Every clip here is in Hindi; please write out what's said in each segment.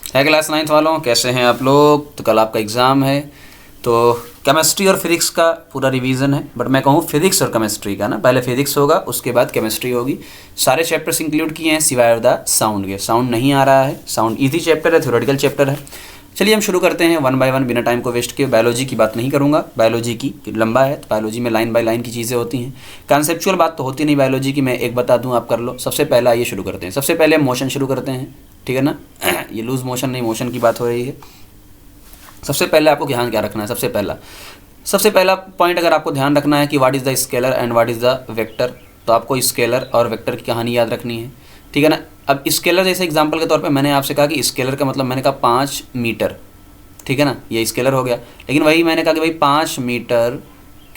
है क्लास 9th वालों, कैसे हैं आप लोग। तो कल आपका एग्ज़ाम है, तो केमिस्ट्री और फिज़िक्स का पूरा रिवीजन है। बट मैं कहूँ फिज़िक्स और केमिस्ट्री का ना, पहले फिज़िक्स होगा उसके बाद केमिस्ट्री होगी। सारे चैप्टर्स इंक्लूड किए हैं सिवाय द साउंड के। साउंड नहीं आ रहा है, साउंड ईजी चैप्टर है, थ्योरेटिकल चैप्टर है। चलिए हम शुरू करते हैं वन बाय वन, बिना टाइम को वेस्ट किए। बायोलॉजी की बात नहीं करूँगा, बायोलॉजी की लंबा है, तो बायोलॉजी में लाइन बाय लाइन की चीज़ें होती हैं। कॉन्सेप्चुअल बात तो होती नहीं बायोलॉजी की, मैं एक बता दूँ आप कर लो। सबसे पहला ये शुरू करते हैं, सबसे पहले मोशन शुरू करते हैं, ठीक है ना। ये लूज मोशन नहीं, मोशन की बात हो रही है। सबसे पहले आपको ध्यान क्या रखना है, सबसे पहला पॉइंट अगर आपको ध्यान रखना है कि what is the scalar and what is the vector, तो आपको स्केलर और वेक्टर की कहानी याद रखनी है, ठीक है ना। अब स्केलर जैसे एग्जांपल के तौर पे मैंने आपसे कहा कि स्केलर का मतलब मैंने कहा 5 मीटर, ठीक है ना, ये स्केलर हो गया। लेकिन वही मैंने कहा कि भाई 5 मीटर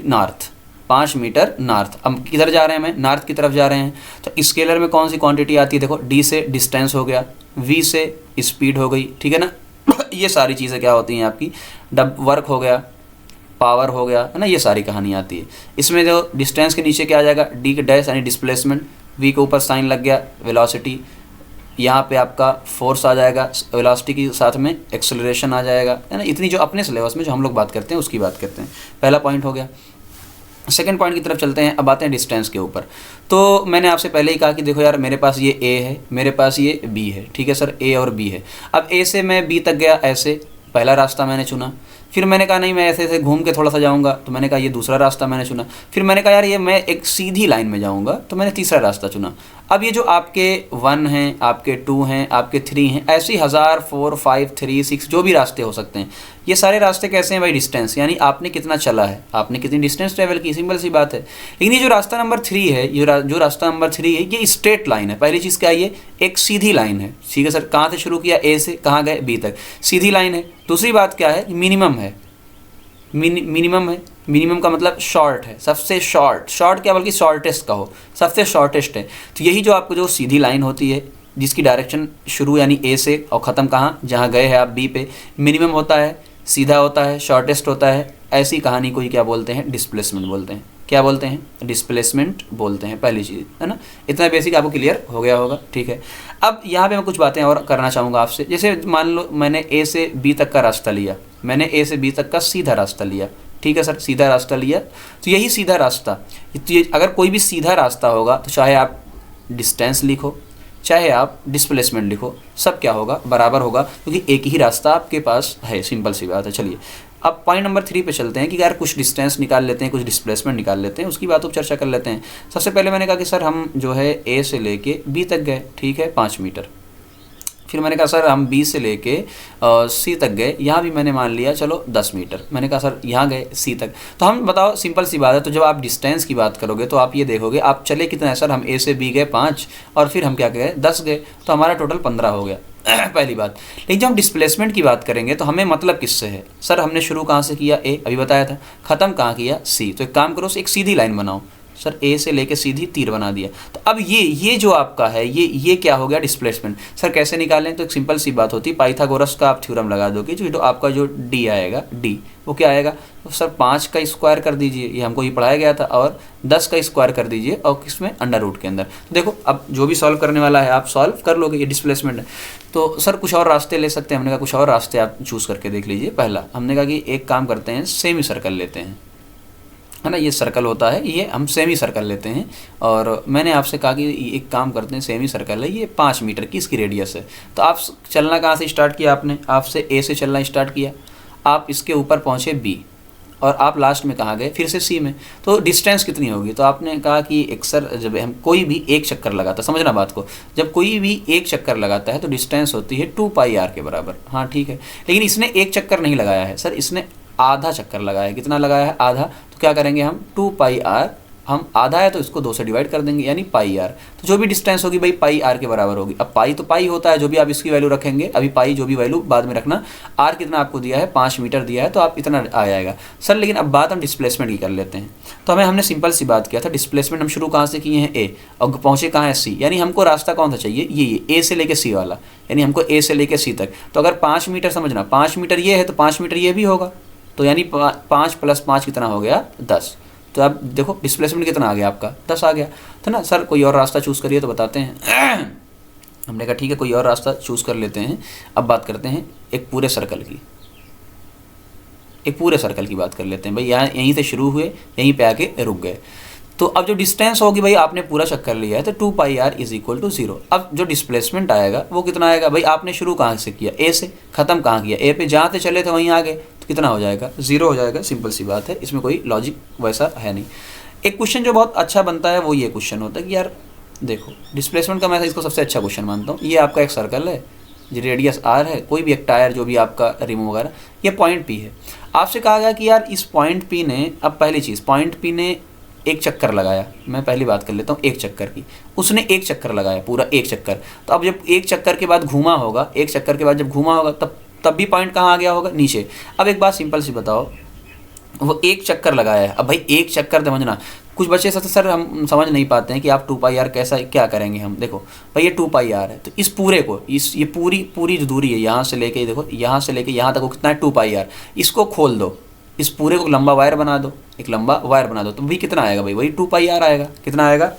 नॉर्थ, 5 मीटर नॉर्थ। अब किधर जा रहे हैं, मैं नॉर्थ की तरफ जा रहे हैं, तो स्केलर में कौन सी क्वांटिटी आती है, देखो डी से डिस्टेंस हो गया, वी से स्पीड हो गई, ठीक है ना। ये सारी चीज़ें क्या होती हैं आपकी, वर्क हो गया, पावर हो गया, है ना, ये सारी कहानी आती है। इसमें जो डिस्टेंस के नीचे क्या आ जाएगा, डी के डैश यानी डिस्प्लेसमेंट, वी के ऊपर साइन लग गया वेलोसिटी, यहाँ पे आपका फोर्स आ जाएगा, वेलोसिटी के साथ में एक्सेलरेशन आ जाएगा, है ना। इतनी जो अपने सिलेबस में जो हम लोग बात करते हैं उसकी बात करते हैं। पहला पॉइंट हो गया। सेकंड पॉइंट की तरफ चलते हैं। अब आते हैं डिस्टेंस के ऊपर। तो मैंने आपसे पहले ही कहा कि देखो यार, मेरे पास ये ए है, मेरे पास ये बी है, ठीक है सर, ए और बी है। अब ए से मैं बी तक गया, ऐसे पहला रास्ता मैंने चुना। फिर मैंने कहा नहीं, मैं ऐसे ऐसे घूम के थोड़ा सा जाऊंगा, तो मैंने कहा ये दूसरा रास्ता मैंने चुना। फिर मैंने कहा यार ये मैं एक सीधी लाइन में जाऊंगा, तो मैंने तीसरा रास्ता चुना। अब ये जो आपके 1 हैं, आपके 2 हैं, आपके 3 हैं, ऐसे ही 1000, 4, 5, 3, 6 जो भी रास्ते हो सकते हैं। ये सारे रास्ते कैसे हैं भाई, डिस्टेंस, यानी आपने कितना चला है, आपने कितनी डिस्टेंस ट्रेवल की, सिंपल सी बात है। लेकिन ये जो रास्ता नंबर 3 है, जो रास्ता नंबर 3 है, ये स्ट्रेट लाइन है। पहली चीज़ क्या है, ये एक सीधी लाइन है, ठीक है सर। कहाँ से शुरू किया, ए से, कहाँ गए, बी तक, सीधी लाइन है। दूसरी बात क्या है, मिनिमम है, मिनिमम है। मिनिमम का मतलब शॉर्ट है, सबसे शॉर्ट क्या, बल्कि शॉर्टेस्ट का हो, सबसे शॉर्टेस्ट है। तो यही जो आपको जो सीधी लाइन होती है, जिसकी डायरेक्शन शुरू यानी ए से और ख़त्म कहाँ, जहाँ गए हैं आप बी पे, मिनिमम होता है, सीधा होता है, शॉर्टेस्ट होता है। ऐसी कहानी को ही क्या बोलते हैं, डिस्प्लेसमेंट बोलते हैं। क्या बोलते हैं, डिस्प्लेसमेंट बोलते हैं। पहली चीज़ है ना, इतना बेसिक आपको क्लियर हो गया होगा, ठीक है। अब यहाँ पे मैं कुछ बातें और करना चाहूँगा आपसे। जैसे मान लो मैंने ए से बी तक का रास्ता लिया, मैंने ए से बी तक का सीधा रास्ता लिया, ठीक है सर, सीधा रास्ता लिया। तो यही सीधा रास्ता, तो ये अगर कोई भी सीधा रास्ता होगा, तो चाहे आप डिस्टेंस लिखो, चाहे आप डिस्प्लेसमेंट लिखो, सब क्या होगा, बराबर होगा, क्योंकि एक ही रास्ता आपके पास है। सिंपल सी बात है। चलिए अब पॉइंट नंबर 3 पे चलते हैं कि यार कुछ डिस्टेंस निकाल लेते हैं, कुछ डिस्प्लेसमेंट निकाल लेते हैं, उसकी बात अब चर्चा कर लेते हैं। सबसे पहले मैंने कहा कि सर हम जो है ए से लेके बी तक गए, ठीक है, 5 मीटर। फिर मैंने कहा सर हम बी से लेके सी तक गए, यहाँ भी मैंने मान लिया चलो 10 मीटर। मैंने कहा सर यहाँ गए सी तक। तो हम बताओ, सिंपल सी बात है। तो जब आप डिस्टेंस की बात करोगे तो आप ये देखोगे आप चले कितना है, सर हम ए से बी गए 5 और फिर हम क्या गए 10 गए, तो हमारा टोटल 15 हो गया। पहली बात। लेकिन जब हम डिस्प्लेसमेंट की बात करेंगे तो हमें मतलब किससे है, सर हमने शुरू कहाँ से किया, ए, अभी बताया था, ख़त्म कहाँ किया, सी। तो एक काम करो, एक सीधी लाइन बनाओ, सर ए से लेके सीधी तीर बना दिया। तो अब ये जो आपका है, ये क्या हो गया, डिस्प्लेसमेंट। सर कैसे निकालें, तो एक सिंपल सी बात होती है, पाइथागोरस का आप थ्योरम लगा दोगे, जो आपका जो डी आएगा, डी वो क्या आएगा, तो सर 5 का स्क्वायर कर दीजिए, ये हमको ये पढ़ाया गया था, और 10 का स्क्वायर कर दीजिए, और किसमें, अंडर रूट के अंदर। तो देखो अब जो भी सॉल्व करने वाला है आप सॉल्व कर लोगे, ये डिस्प्लेसमेंट है। तो सर कुछ और रास्ते ले सकते हैं, हमने कहा कुछ और रास्ते आप चूज़ करके देख लीजिए। पहला हमने कहा कि एक काम करते हैं, सेमी सर्कल लेते हैं, है ना, ये सर्कल होता है, ये हम सेमी सर्कल लेते हैं। और मैंने आपसे कहा कि एक काम करते हैं, सेमी सर्कल है, ये 5 मीटर की इसकी रेडियस है। तो आप चलना कहाँ से स्टार्ट किया आपने, आपसे ए से चलना स्टार्ट किया, आप इसके ऊपर पहुँचे बी, और आप लास्ट में कहाँ गए, फिर से सी में। तो डिस्टेंस कितनी होगी, तो आपने कहा कि एक सर जब हम कोई भी एक चक्कर लगाता, समझना बात को, जब कोई भी एक चक्कर लगाता है तो डिस्टेंस होती है 2πr के बराबर। हाँ ठीक है, लेकिन इसने एक चक्कर नहीं लगाया है सर, इसने आधा चक्कर लगाया है। कितना लगाया है, आधा। तो क्या करेंगे हम, 2πr, हम आधा है तो इसको 2 से डिवाइड कर देंगे, यानी πr। तो जो भी डिस्टेंस होगी भाई πr के बराबर होगी। अब पाई तो पाई होता है, जो भी आप इसकी वैल्यू रखेंगे, अभी पाई जो भी वैल्यू बाद में रखना। r कितना आपको दिया है, 5 मीटर दिया है, तो आप इतना आ जाएगा सर। लेकिन अब बात हम डिस्प्लेसमेंट की कर लेते हैं। तो हमने सिंपल सी बात किया था, डिस्प्लेसमेंट हम शुरू कहाँ से किए हैं, ए, और पहुँचे कहाँ है, सी। यानी हमको रास्ता कौन सा चाहिए, ये ए से लेके सी वाला, यानी हमको ए से लेके सी तक। तो अगर 5 मीटर, समझना 5 मीटर ये है, तो 5 मीटर ये भी होगा, तो यानी 5 + 5 कितना हो गया, 10। तो अब देखो डिस्प्लेसमेंट कितना आ गया आपका, 10 आ गया। तो ना सर कोई और रास्ता चूज़ करिए तो बताते हैं। हमने कहा ठीक है कोई और रास्ता चूज़ कर लेते हैं। अब बात करते हैं एक पूरे सर्कल की, एक पूरे सर्कल की बात कर लेते हैं भाई। यहाँ यहीं से शुरू हुए, यहीं पे आके रुक गए। तो अब जो डिस्टेंस होगी भाई, आपने पूरा चक्कर लिया है तो 2πr इज इक्वल टू 0। अब जो डिस्प्लेसमेंट आएगा वो कितना आएगा भाई, आपने शुरू कहाँ से किया, ए से, ख़त्म कहाँ किया, ए पे, जहाँ से चले थे वहीं आ गए, तो कितना हो जाएगा, 0 हो जाएगा। सिंपल सी बात है, इसमें कोई लॉजिक वैसा है नहीं। एक क्वेश्चन जो बहुत अच्छा बनता है वो ये क्वेश्चन होता है कि यार देखो डिस्प्लेसमेंट का, मैं इसको सबसे अच्छा क्वेश्चन मानता हूँ। ये आपका एक सर्कल है, जो रेडियस r है, कोई भी एक टायर जो भी आपका रिमूव वगैरह, ये पॉइंट P है। आपसे कहा गया कि यार इस पॉइंट P ने, अब पहली चीज़, पॉइंट P ने एक चक्कर लगाया, मैं पहली बात कर लेता हूँ एक चक्कर की, उसने एक चक्कर लगाया, पूरा एक चक्कर। तो अब जब एक चक्कर के बाद घूमा होगा, एक चक्कर के बाद जब घूमा होगा तब भी पॉइंट कहाँ आ गया होगा, नीचे। अब एक बात सिंपल सी बताओ, वो एक चक्कर लगाया है, अब भाई एक चक्कर समझना, कुछ बच्चे सर हम समझ नहीं पाते हैं कि आप 2πr कैसा क्या करेंगे हम। देखो भाई ये 2πr है, तो इस पूरे को, ये पूरी जो दूरी है यहाँ से लेके, देखो यहाँ से लेके यहाँ तक वो कितना है 2πr, इसको खोल दो, इस पूरे को लंबा वायर बना दो, एक लंबा वायर बना दो, तो भी कितना आएगा भाई, वही 2πr आएगा। कितना आएगा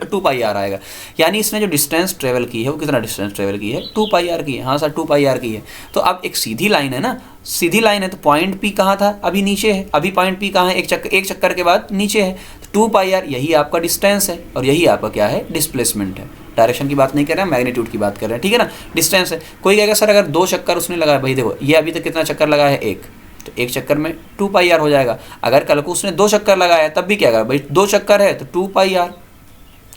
2πr आएगा। यानी इसने जो डिस्टेंस ट्रेवल की है वो कितना डिस्टेंस ट्रेवल की है, 2πr की है। हाँ सर 2πr की है। तो अब एक सीधी लाइन है ना, सीधी लाइन है, तो पॉइंट P कहाँ था, अभी नीचे है। अभी पॉइंट P कहाँ है, एक चक्कर के बाद नीचे है। तो 2πr यही आपका डिस्टेंस है और यही आपका क्या है, डिस्प्लेसमेंट है। डायरेक्शन की बात नहीं कर रहे हैं, मैग्नीट्यूड की बात कर रहे हैं, ठीक है ना। डिस्टेंस है। कोई कहेगा सर अगर 2 चक्कर उसने लगाया, भाई देखो ये अभी तक कितना चक्कर लगाया है, एक, तो एक चक्कर में 2πr हो जाएगा। अगर कल को उसने 2 चक्कर लगाया तब भी क्या करेगा भाई, 2 चक्कर है तो 2πr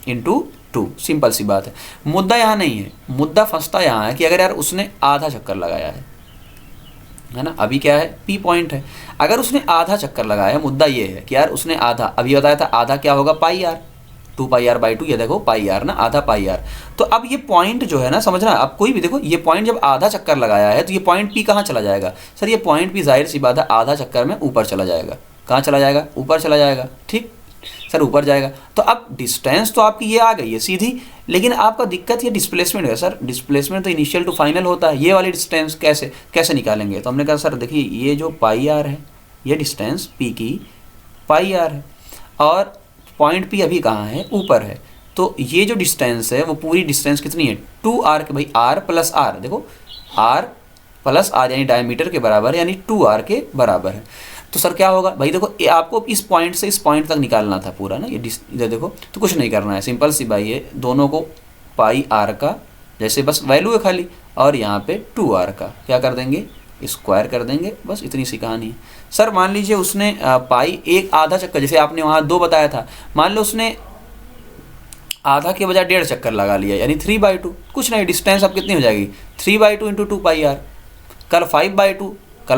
इंटू 2। सिंपल सी बात है। मुद्दा यहाँ नहीं है, मुद्दा फंसता यहाँ है कि अगर यार उसने आधा चक्कर लगाया है ना, अभी क्या है P पॉइंट है, अगर उसने आधा चक्कर लगाया है, मुद्दा ये है कि यार उसने आधा, अभी बताया था आधा क्या होगा, πr, 2πr/2, ये देखो πr ना, आधा πr। तो अब ये पॉइंट जो है ना, समझना, अब कोई भी देखो, ये पॉइंट जब आधा चक्कर लगाया है तो ये पॉइंट P कहाँ चला जाएगा सर, ये पॉइंट P जाहिर सी बात है आधा चक्कर में ऊपर चला जाएगा। कहाँ चला जाएगा, ऊपर चला जाएगा, ठीक सर, ऊपर जाएगा। तो अब डिस्टेंस तो आपकी ये आ गई है सीधी, लेकिन आपका दिक्कत ये डिस्प्लेसमेंट है। सर डिस्प्लेसमेंट तो इनिशियल टू फाइनल होता है, ये वाली डिस्टेंस कैसे निकालेंगे। तो हमने कहा सर देखिए ये जो πr है, ये डिस्टेंस P की πr है, और पॉइंट P अभी कहाँ है, ऊपर है। तो ये जो डिस्टेंस है वो पूरी डिस्टेंस कितनी है, 2r के, भाई r प्लस r, देखो r प्लस r यानी डायमीटर के बराबर है, यानी 2r के बराबर है। तो सर क्या होगा भाई, देखो ये आपको इस पॉइंट से इस पॉइंट तक निकालना था पूरा ना, ये इधर देखो, तो कुछ नहीं करना है, सिंपल सी भाई है, दोनों को πr का जैसे बस वैल्यू है खाली, और यहाँ पे 2r का क्या कर देंगे, स्क्वायर कर देंगे, बस इतनी सी कहानी है। सर मान लीजिए उसने पाई एक आधा चक्कर, जैसे आपने वहाँ 2 बताया था, मान लो उसने आधा के बजाय 1.5 चक्कर लगा लिया, यानी 3/2। कुछ नहीं, डिस्टेंस अब कितनी हो जाएगी, 3/2 इंटू 2πr। कल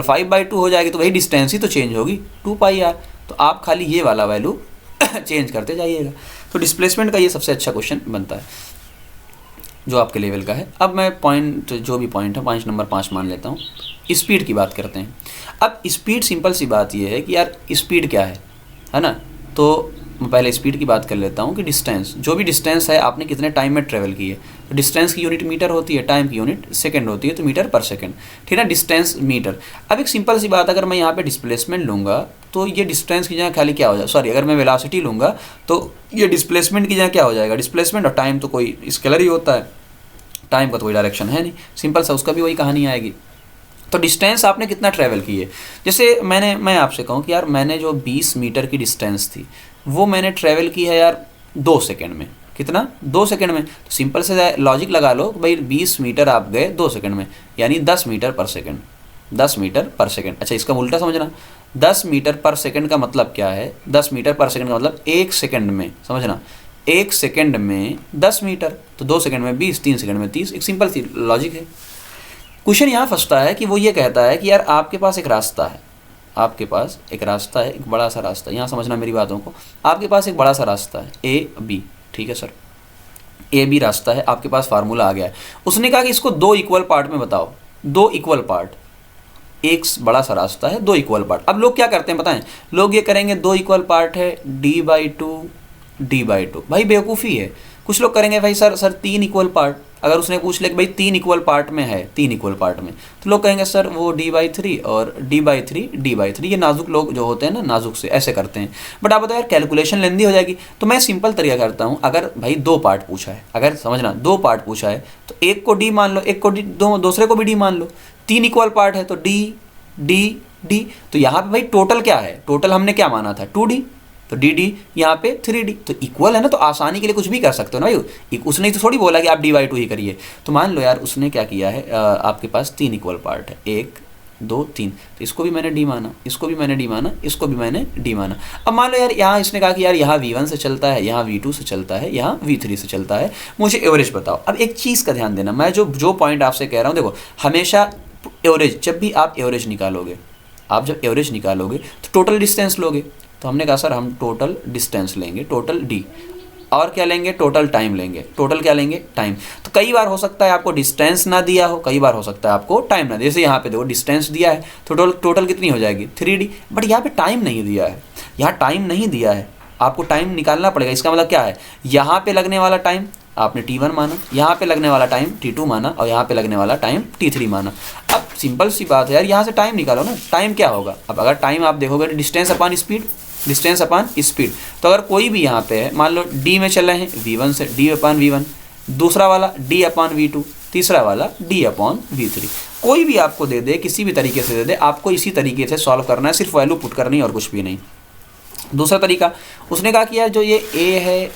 5/2 हो जाएगी, तो वही डिस्टेंस ही तो चेंज होगी, 2πr। तो आप खाली ये वाला वैल्यू चेंज करते जाइएगा। तो डिस्प्लेसमेंट का ये सबसे अच्छा क्वेश्चन बनता है जो आपके लेवल का है। अब मैं पॉइंट, जो भी पॉइंट है, पॉइंट नंबर 5 मान लेता हूँ। स्पीड की बात करते हैं। अब स्पीड, सिंपल सी बात ये है कि यार स्पीड क्या है ना। तो मैं पहले स्पीड की बात कर लेता हूँ कि डिस्टेंस, जो भी डिस्टेंस है आपने कितने टाइम में ट्रेवल की है। तो डिस्टेंस की यूनिट मीटर होती है, टाइम की यूनिट सेकंड होती है, तो मीटर पर सेकंड, ठीक है ना, डिस्टेंस मीटर। अब एक सिंपल सी बात, अगर मैं यहाँ पे डिस्प्लेसमेंट लूँगा तो ये डिस्टेंस की जगह खाली क्या हो जाएगा, सॉरी अगर मैं वेलोसिटी लूँगा तो ये डिस्प्लेसमेंट की जगह क्या हो जाएगा, डिस्प्लेसमेंट। और टाइम तो कोई स्केलर ही होता है, टाइम का तो कोई डायरेक्शन है नहीं, सिंपल सा उसका भी वही कहानी आएगी। तो डिस्टेंस आपने कितना ट्रैवल की है, जैसे मैं आपसे कहूँ कि यार मैंने जो 20 मीटर की डिस्टेंस थी वो मैंने ट्रैवल की है यार 2 सेकंड में। कितना, 2 सेकंड में। तो सिंपल से लॉजिक लगा लो भाई, 20 मीटर आप गए 2 सेकंड में, यानी 10 मीटर पर सेकंड, 10 मीटर पर सेकंड। अच्छा इसका उल्टा समझना, 10 मीटर पर सेकंड का मतलब क्या है, 10 मीटर पर सेकंड का मतलब 1 सेकंड में, समझना 1 सेकंड में 10 मीटर, तो 2 सेकंड में 20, 3 सेकंड में 30। एक सिंपल सी लॉजिक है। क्वेश्चन यहाँ फंसता है कि वो ये कहता है कि यार आपके पास एक रास्ता है, आपके पास एक रास्ता है, एक बड़ा सा रास्ता, यहाँ समझना मेरी बातों को। आपके पास एक बड़ा सा रास्ता है AB, ठीक है सर, AB रास्ता है, आपके पास फार्मूला आ गया है। उसने कहा कि इसको 2 इक्वल पार्ट में बताओ, 2 इक्वल पार्ट, एक बड़ा सा रास्ता है 2 इक्वल पार्ट। अब लोग क्या करते हैं बताएं, लोग ये करेंगे 2 इक्वल पार्ट है D/2 D/2, भाई बेवकूफ़ी है। कुछ लोग करेंगे भाई सर 3 इक्वल पार्ट, अगर उसने पूछ लिया कि भाई 3 इक्वल पार्ट में है, 3 इक्वल पार्ट में, तो लोग कहेंगे सर वो d/3 और d/3 d/3, ये नाजुक लोग जो होते हैं ना, नाजुक से ऐसे करते हैं। बट आप बताओ यार कैलकुलेशन लेंदी हो जाएगी, तो मैं सिंपल तरीका करता हूँ। अगर भाई 2 पार्ट पूछा है, अगर समझना 2 पार्ट पूछा है तो एक को d मान लो, एक को दूसरे को भी d मान लो। 3 इक्वल पार्ट है तो d d d, तो यहाँ पे भाई टोटल क्या है, टोटल हमने क्या माना था 2d, तो डी डी यहाँ पे 3d, तो इक्वल है ना, तो आसानी के लिए कुछ भी कर सकते हो ना भाई। उसने तो थोड़ी बोला कि आप d/2 ही करिए। तो मान लो यार उसने क्या किया है, आपके पास 3 इक्वल पार्ट है, 1 2 3, तो इसको भी मैंने d माना, इसको भी मैंने d माना, इसको भी मैंने d माना। अब मान लो यार यहाँ इसने कहा कि यार यहाँ v1 से चलता है, यहाँ v2 से चलता है, यहाँ v3 से चलता है, मुझे एवरेज बताओ। अब एक चीज़ का ध्यान देना, मैं जो पॉइंट आपसे कह रहा हूँ, देखो हमेशा एवरेज, जब भी आप एवरेज निकालोगे, आप जब एवरेज निकालोगे तो टोटल डिस्टेंस लोगे। तो हमने कहा सर हम टोटल डिस्टेंस लेंगे, टोटल d, और क्या लेंगे, टोटल टाइम लेंगे। टोटल क्या लेंगे, टाइम। तो कई बार हो सकता है आपको डिस्टेंस ना दिया हो, कई बार हो सकता है आपको टाइम ना, जैसे यहाँ पे देखो डिस्टेंस दिया है तो टोटल कितनी हो जाएगी 3d, बट यहाँ पे टाइम नहीं दिया है, यहाँ टाइम नहीं दिया है, आपको टाइम निकालना पड़ेगा। इसका मतलब क्या है, यहाँ पे लगने वाला टाइम आपने t1 माना, यहाँ पे लगने वाला टाइम t2 माना, और यहाँ पे लगने वाला टाइम t3 माना। अब सिंपल सी बात है यार, यहाँ से टाइम निकालो ना, टाइम क्या होगा। अब अगर टाइम आप देखोगे distance upon speed, distance upon speed, तो अगर कोई भी यहाँ पे है, मान लो d में चल रहे हैं v1 से, d अपॉन v1, दूसरा वाला d अपॉन v2, तीसरा वाला d अपॉन v3, कोई भी आपको दे दे, किसी भी तरीके से दे दे, आपको इसी तरीके से सॉल्व करना है, सिर्फ वैल्यू पुट करनी है और कुछ भी नहीं। दूसरा तरीका, उसने कहा कि यार जो ये a है,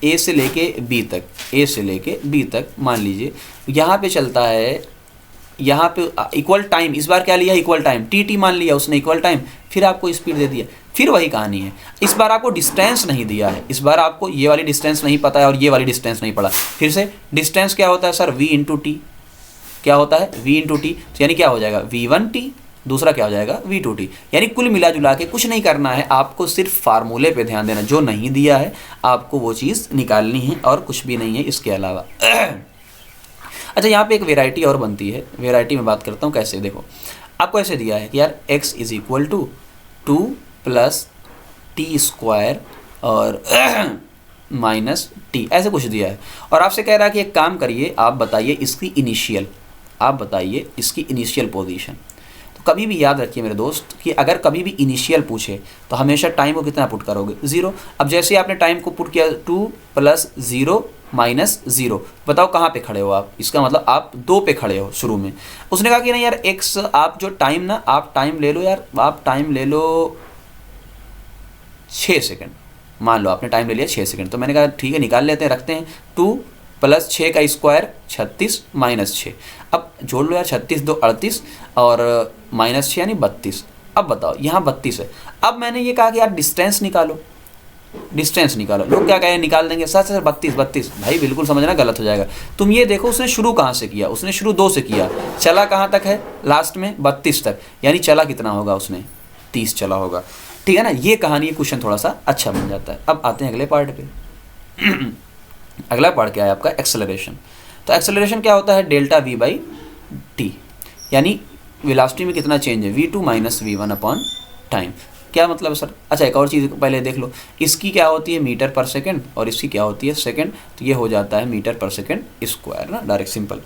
a से लेके b तक, a से लेके b तक मान लीजिए यहाँ पे चलता है, यहाँ पे इक्वल टाइम, इस बार क्या लिया, इक्वल टाइम, टी मान लिया उसने इक्वल टाइम, फिर आपको स्पीड दे दिया, फिर वही कहानी है। इस बार आपको डिस्टेंस नहीं दिया है, इस बार आपको ये वाली डिस्टेंस नहीं पता है और ये वाली डिस्टेंस नहीं पड़ा। फिर से डिस्टेंस क्या होता है सर, v इंटू टी, क्या होता है v इंटू टी, तो यानी क्या हो जाएगा v1t, दूसरा क्या हो जाएगा v2t। यानी कुल मिला जुला के कुछ नहीं करना है आपको, सिर्फ फार्मूले पे ध्यान देना, जो नहीं दिया है आपको वो चीज़ निकालनी है और कुछ भी नहीं है इसके अलावा। अच्छा यहाँ पे एक वेराइटी और बनती है, वेराइटी में बात करता हूँ कैसे। देखो आपको ऐसे दिया है कि यार x is equal to 2 plus T square और माइनस टी, ऐसे कुछ दिया है, और आपसे कह रहा है कि एक काम करिए, आप बताइए इसकी इनिशियल, आप बताइए इसकी इनिशियल पोजीशन। तो कभी भी याद रखिए मेरे दोस्त कि अगर कभी भी इनिशियल पूछे तो हमेशा टाइम को कितना पुट करोगे, 0। अब जैसे आपने टाइम को पुट किया 2 प्लस 0 माइनस 0, बताओ कहाँ पे खड़े हो आप, इसका मतलब आप 2 पे खड़े हो शुरू में। उसने कहा कि नहीं यार x, आप जो टाइम ना, आप टाइम ले लो यार, आप टाइम ले लो 6 सेकंड, मान लो आपने टाइम ले लिया 6 सेकंड। तो मैंने कहा ठीक है निकाल लेते हैं, रखते हैं 2 प्लस 6 का स्क्वायर 36 माइनस 6, अब जोड़ लो यार 36 2 38 और माइनस 6 यानी 32। अब बताओ यहाँ 32 है। अब मैंने ये कहा कि यार डिस्टेंस निकालो, डिस्टेंस निकालो। लोग क्या कहें, निकाल देंगे सर 32 भाई बिल्कुल समझना गलत हो जाएगा। तुम ये देखो उसने शुरू कहाँ से किया, उसने शुरू 2 से किया, चला कहाँ तक है, लास्ट में 32 तक, यानी चला कितना होगा उसने 30 चला होगा, ठीक है ना। ये कहानी, ये क्वेश्चन थोड़ा सा अच्छा बन जाता है। अब आते हैं अगले पार्ट पे। अगला पार्ट क्या है आपका, एक्सेलरेशन। तो एक्सेलरेशन क्या होता है, डेल्टा v बाई टी, यानी वेलोसिटी में कितना चेंज है, v2 minus v1 upon time. क्या मतलब है सर, अच्छा एक और चीज़ पहले देख लो, इसकी क्या होती है मीटर पर सेकंड और इसकी क्या होती है सेकंड, तो ये हो जाता है मीटर पर सेकंड स्क्वायर ना, डायरेक्ट सिंपल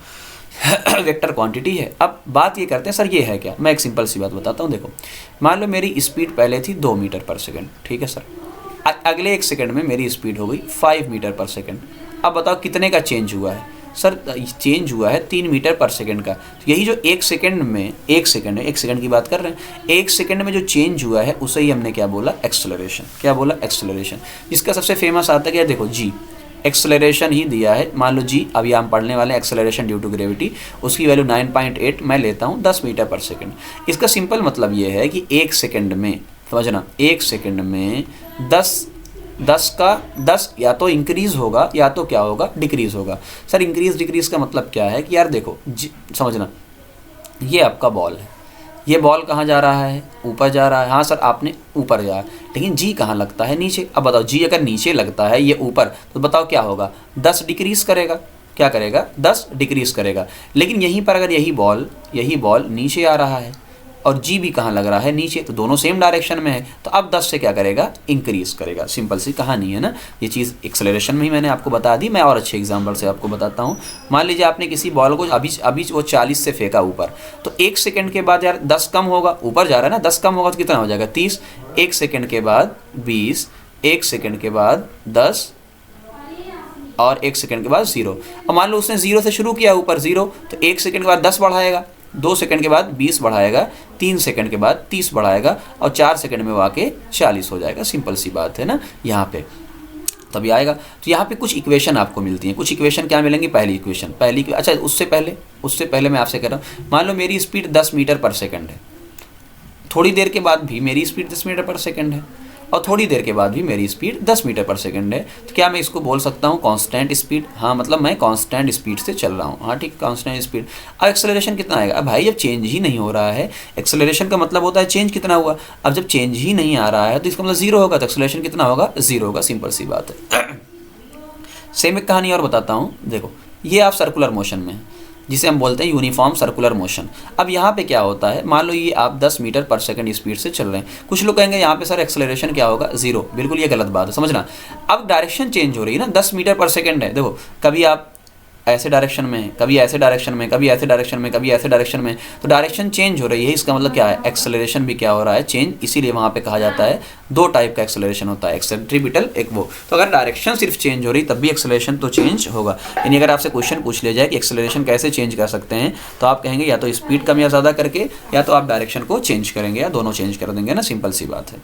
वेक्टर क्वांटिटी है। अब बात ये करते हैं सर ये है क्या, मैं एक सिंपल सी बात बताता हूँ। देखो मान लो मेरी स्पीड पहले थी 2 मीटर पर सेकंड, ठीक है सर, अगले 1 सेकंड में मेरी स्पीड हो गई 5 मीटर पर सेकंड। अब बताओ कितने का चेंज हुआ है सर, चेंज हुआ है 3 मीटर पर सेकंड का। तो यही जो 1 सेकंड में, 1 सेकंड की बात कर रहे हैं, 1 सेकंड में जो चेंज हुआ है उसे ही हमने क्या बोला, एक्सेलरेशन। क्या बोला, एक्सेलरेशन। जिसका सबसे फेमस आता है क्या, देखो जी, एक्सेलरेशन ही दिया है, मान लो जी, अभी हम पढ़ने वाले हैं एक्सेलरेशन ड्यू टू ग्रेविटी, उसकी वैल्यू 9.8 मैं लेता हूँ 10 मीटर पर सेकंड। इसका सिंपल मतलब ये है कि 1 सेकंड में, समझना, 1 सेकंड में 10 का 10 या तो इंक्रीज़ होगा या तो क्या होगा, डिक्रीज़ होगा। सर इंक्रीज़ डिक्रीज़ का मतलब क्या है कि यार देखो समझना, ये आपका बॉल है, ये बॉल कहाँ जा रहा है, ऊपर जा रहा है, हाँ सर आपने ऊपर जा, लेकिन जी कहाँ लगता है, नीचे। अब बताओ जी अगर नीचे लगता है ये ऊपर, तो बताओ क्या होगा, 10 डिक्रीज़ करेगा, क्या करेगा, 10 डिक्रीज़ करेगा। लेकिन यहीं पर अगर यही बॉल नीचे आ रहा है, और जी भी कहाँ लग रहा है, नीचे, तो दोनों सेम डायरेक्शन में है, तो अब 10 से क्या करेगा, इंक्रीज करेगा। सिंपल सी कहानी है ना। ये चीज़ एक्सेलरेशन में ही मैंने आपको बता दी। मैं और अच्छे एग्जाम्पल से आपको बताता हूँ। मान लीजिए आपने किसी बॉल को अभी वो 40 से फेंका ऊपर, तो 1 सेकंड के बाद यार 10 कम होगा, ऊपर जा रहा है ना, 10 कम होगा तो कितना हो जाएगा, 30। 1 सेकंड के बाद 20, 1 सेकंड के बाद 10 और 1 सेकंड के बाद 0। और मान लो उसने 0 से शुरू किया ऊपर 0, तो 1 सेकंड के बाद 10 बढ़ाएगा, 2 सेकंड के बाद 20 बढ़ाएगा, 3 सेकंड के बाद 30 बढ़ाएगा और 4 सेकंड में वाकई 40 हो जाएगा। सिंपल सी बात है ना यहाँ पे, तभी आएगा। तो यहाँ पे कुछ इक्वेशन आपको मिलती हैं। कुछ इक्वेशन क्या मिलेंगी, पहली इक्वेशन, अच्छा उससे पहले मैं आपसे कह रहा हूँ, मान लो मेरी स्पीड 10 मीटर पर सेकंड है, थोड़ी देर के बाद भी मेरी स्पीड 10 मीटर पर सेकंड है और थोड़ी देर के बाद भी मेरी स्पीड 10 मीटर पर सेकंड है, तो क्या मैं इसको बोल सकता हूँ कांस्टेंट स्पीड? हाँ, मतलब मैं कांस्टेंट स्पीड से चल रहा हूँ। हाँ ठीक, कांस्टेंट स्पीड। अब एक्सेलरेशन कितना आएगा? अब भाई जब चेंज ही नहीं हो रहा है, एक्सेलरेशन का मतलब होता है चेंज कितना हुआ। अब जब चेंज ही नहीं आ रहा है तो इसका मतलब 0 होगा, तो एक्सेलरेशन कितना होगा, 0 होगा। सिंपल सी बात है। सेम एक कहानी और बताता हूँ। देखो, ये आप सर्कुलर मोशन में है, जिसे हम बोलते हैं यूनिफॉर्म सर्कुलर मोशन। अब यहाँ पे क्या होता है, मान लो ये आप 10 मीटर पर सेकंड स्पीड से चल रहे हैं। कुछ लोग कहेंगे यहाँ पे सर एक्सेलरेशन क्या होगा, 0। बिल्कुल ये गलत बात है, समझना। अब डायरेक्शन चेंज हो रही है ना, 10 मीटर पर सेकंड है। देखो, कभी आप ऐसे डायरेक्शन में, कभी ऐसे डायरेक्शन में, कभी ऐसे डायरेक्शन में, कभी ऐसे डायरेक्शन में, तो डायरेक्शन चेंज हो रही है। इसका मतलब क्या है, एक्सेलरेशन भी क्या हो रहा है, चेंज। इसीलिए वहाँ पे कहा जाता है 2 टाइप का एक्सेलरेशन होता है, एक सेंट्रीपिटल, एक वो। तो अगर डायरेक्शन सिर्फ चेंज हो रही तब भी एक्सेलरेशन तो चेंज होगा। यानी अगर आपसे क्वेश्चन पूछ लिया जाए कि एक्सेलरेशन कैसे चेंज कर सकते हैं, तो आप कहेंगे या तो स्पीड कम या ज़्यादा करके, या तो आप डायरेक्शन को चेंज करेंगे, या दोनों चेंज कर देंगे ना। सिंपल सी बात है।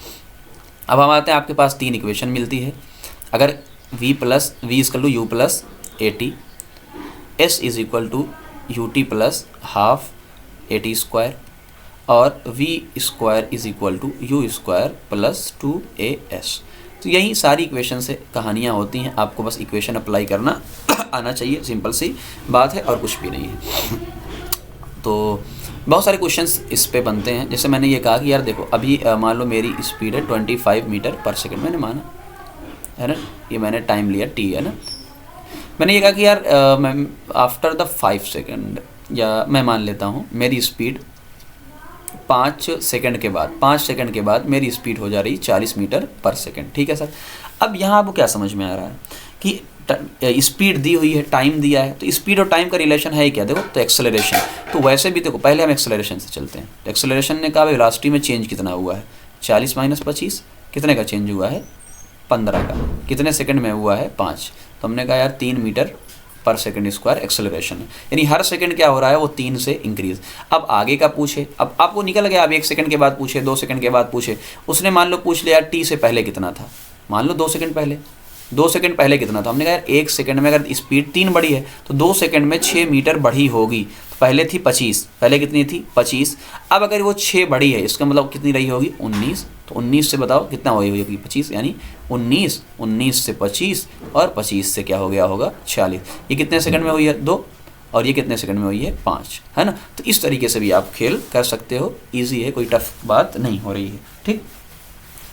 अब हम आते हैं, आपके पास 3 इक्वेशन मिलती है। अगर v = u + at, s = ut + half at² और v² = u² + 2as। तो यही सारी इक्वेशन से कहानियाँ होती हैं। आपको बस इक्वेशन अप्लाई करना आना चाहिए। सिंपल सी बात है और कुछ भी नहीं है। तो बहुत सारे क्वेश्चंस इस पे बनते हैं। जैसे मैंने ये कहा कि यार देखो, अभी मान लो मेरी स्पीड है 25 मीटर पर सेकंड, मैंने माना है ना, ये मैंने टाइम लिया t है ना। मैंने ये कहा कि यार मैं आफ्टर द 5 सेकंड, या मैं मान लेता हूँ मेरी स्पीड 5 सेकंड के बाद मेरी स्पीड हो जा रही 40 मीटर पर सेकंड। ठीक है सर। अब यहाँ आपको क्या समझ में आ रहा है कि स्पीड दी हुई है, टाइम दिया है, तो स्पीड और टाइम का रिलेशन है क्या? देखो, तो एक्सेलरेशन। तो वैसे भी देखो, पहले हम एक्सेलरेशन से चलते हैं। तो एक्सेलरेशन ने कहा वेलोसिटी में चेंज कितना हुआ है, 40 - 25, कितने का चेंज हुआ है, 15 का। कितने सेकंड में हुआ है, 5। तो हमने कहा यार 3 मीटर पर सेकंड स्क्वायर एक्सेलरेशन है, यानी हर सेकंड क्या हो रहा है, वो 3 से इंक्रीज। अब आगे का पूछे, अब आपको निकल गया, अब 1 सेकंड के बाद पूछे, 2 सेकंड के बाद पूछे। उसने मान लो पूछ लिया टी से पहले कितना था, मान लो 2 सेकंड पहले। 2 सेकंड पहले कितना था? हमने कहा यार 1 सेकंड में अगर स्पीड 3 बढ़ी है तो 2 सेकंड में 6 मीटर बढ़ी होगी। तो पहले थी 25, पहले कितनी थी, 25। अब अगर वो 6 बढ़ी है, इसका मतलब कितनी रही होगी, 19। तो 19 से बताओ कितना हुई होगी, 25, यानी 19 से 25 और 25 से क्या हो गया होगा, 40। ये कितने सेकंड में हुई है, 2। और ये कितने सेकंड में हुई है, 5, है ना। तो इस तरीके से भी आप खेल कर सकते हो, ईजी है, कोई टफ बात नहीं हो रही है। ठीक,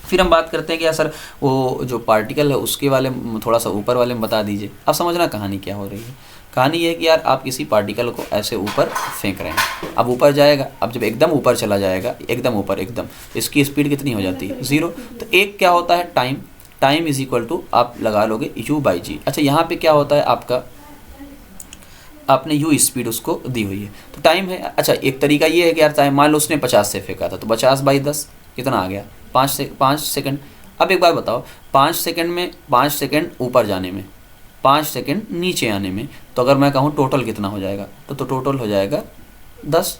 फिर हम बात करते हैं कि यार सर वो जो पार्टिकल है उसके वाले थोड़ा सा ऊपर वाले में बता दीजिए। अब समझना कहानी क्या हो रही है। कहानी ये है कि यार आप किसी पार्टिकल को ऐसे ऊपर फेंक रहे हैं, अब ऊपर जाएगा। अब जब एकदम ऊपर चला जाएगा, एकदम ऊपर, एकदम, इसकी स्पीड कितनी हो जाती है, 0। तो एक क्या होता है, टाइम। टाइम = आप लगा लोगे u/g। अच्छा, यहाँ पे क्या होता है आपका, आपने u स्पीड उसको दी हुई है, तो टाइम है। अच्छा, एक तरीका ये है कि यार टाइम, मान लो उसने 50 से फेंका था, तो 50/10 कितना आ गया, 5 सेकंड। अब एक बार बताओ, 5 सेकंड में 5 सेकंड ऊपर जाने में, 5 सेकंड नीचे आने में, तो अगर मैं कहूँ टोटल कितना हो जाएगा, तो टोटल हो जाएगा 10।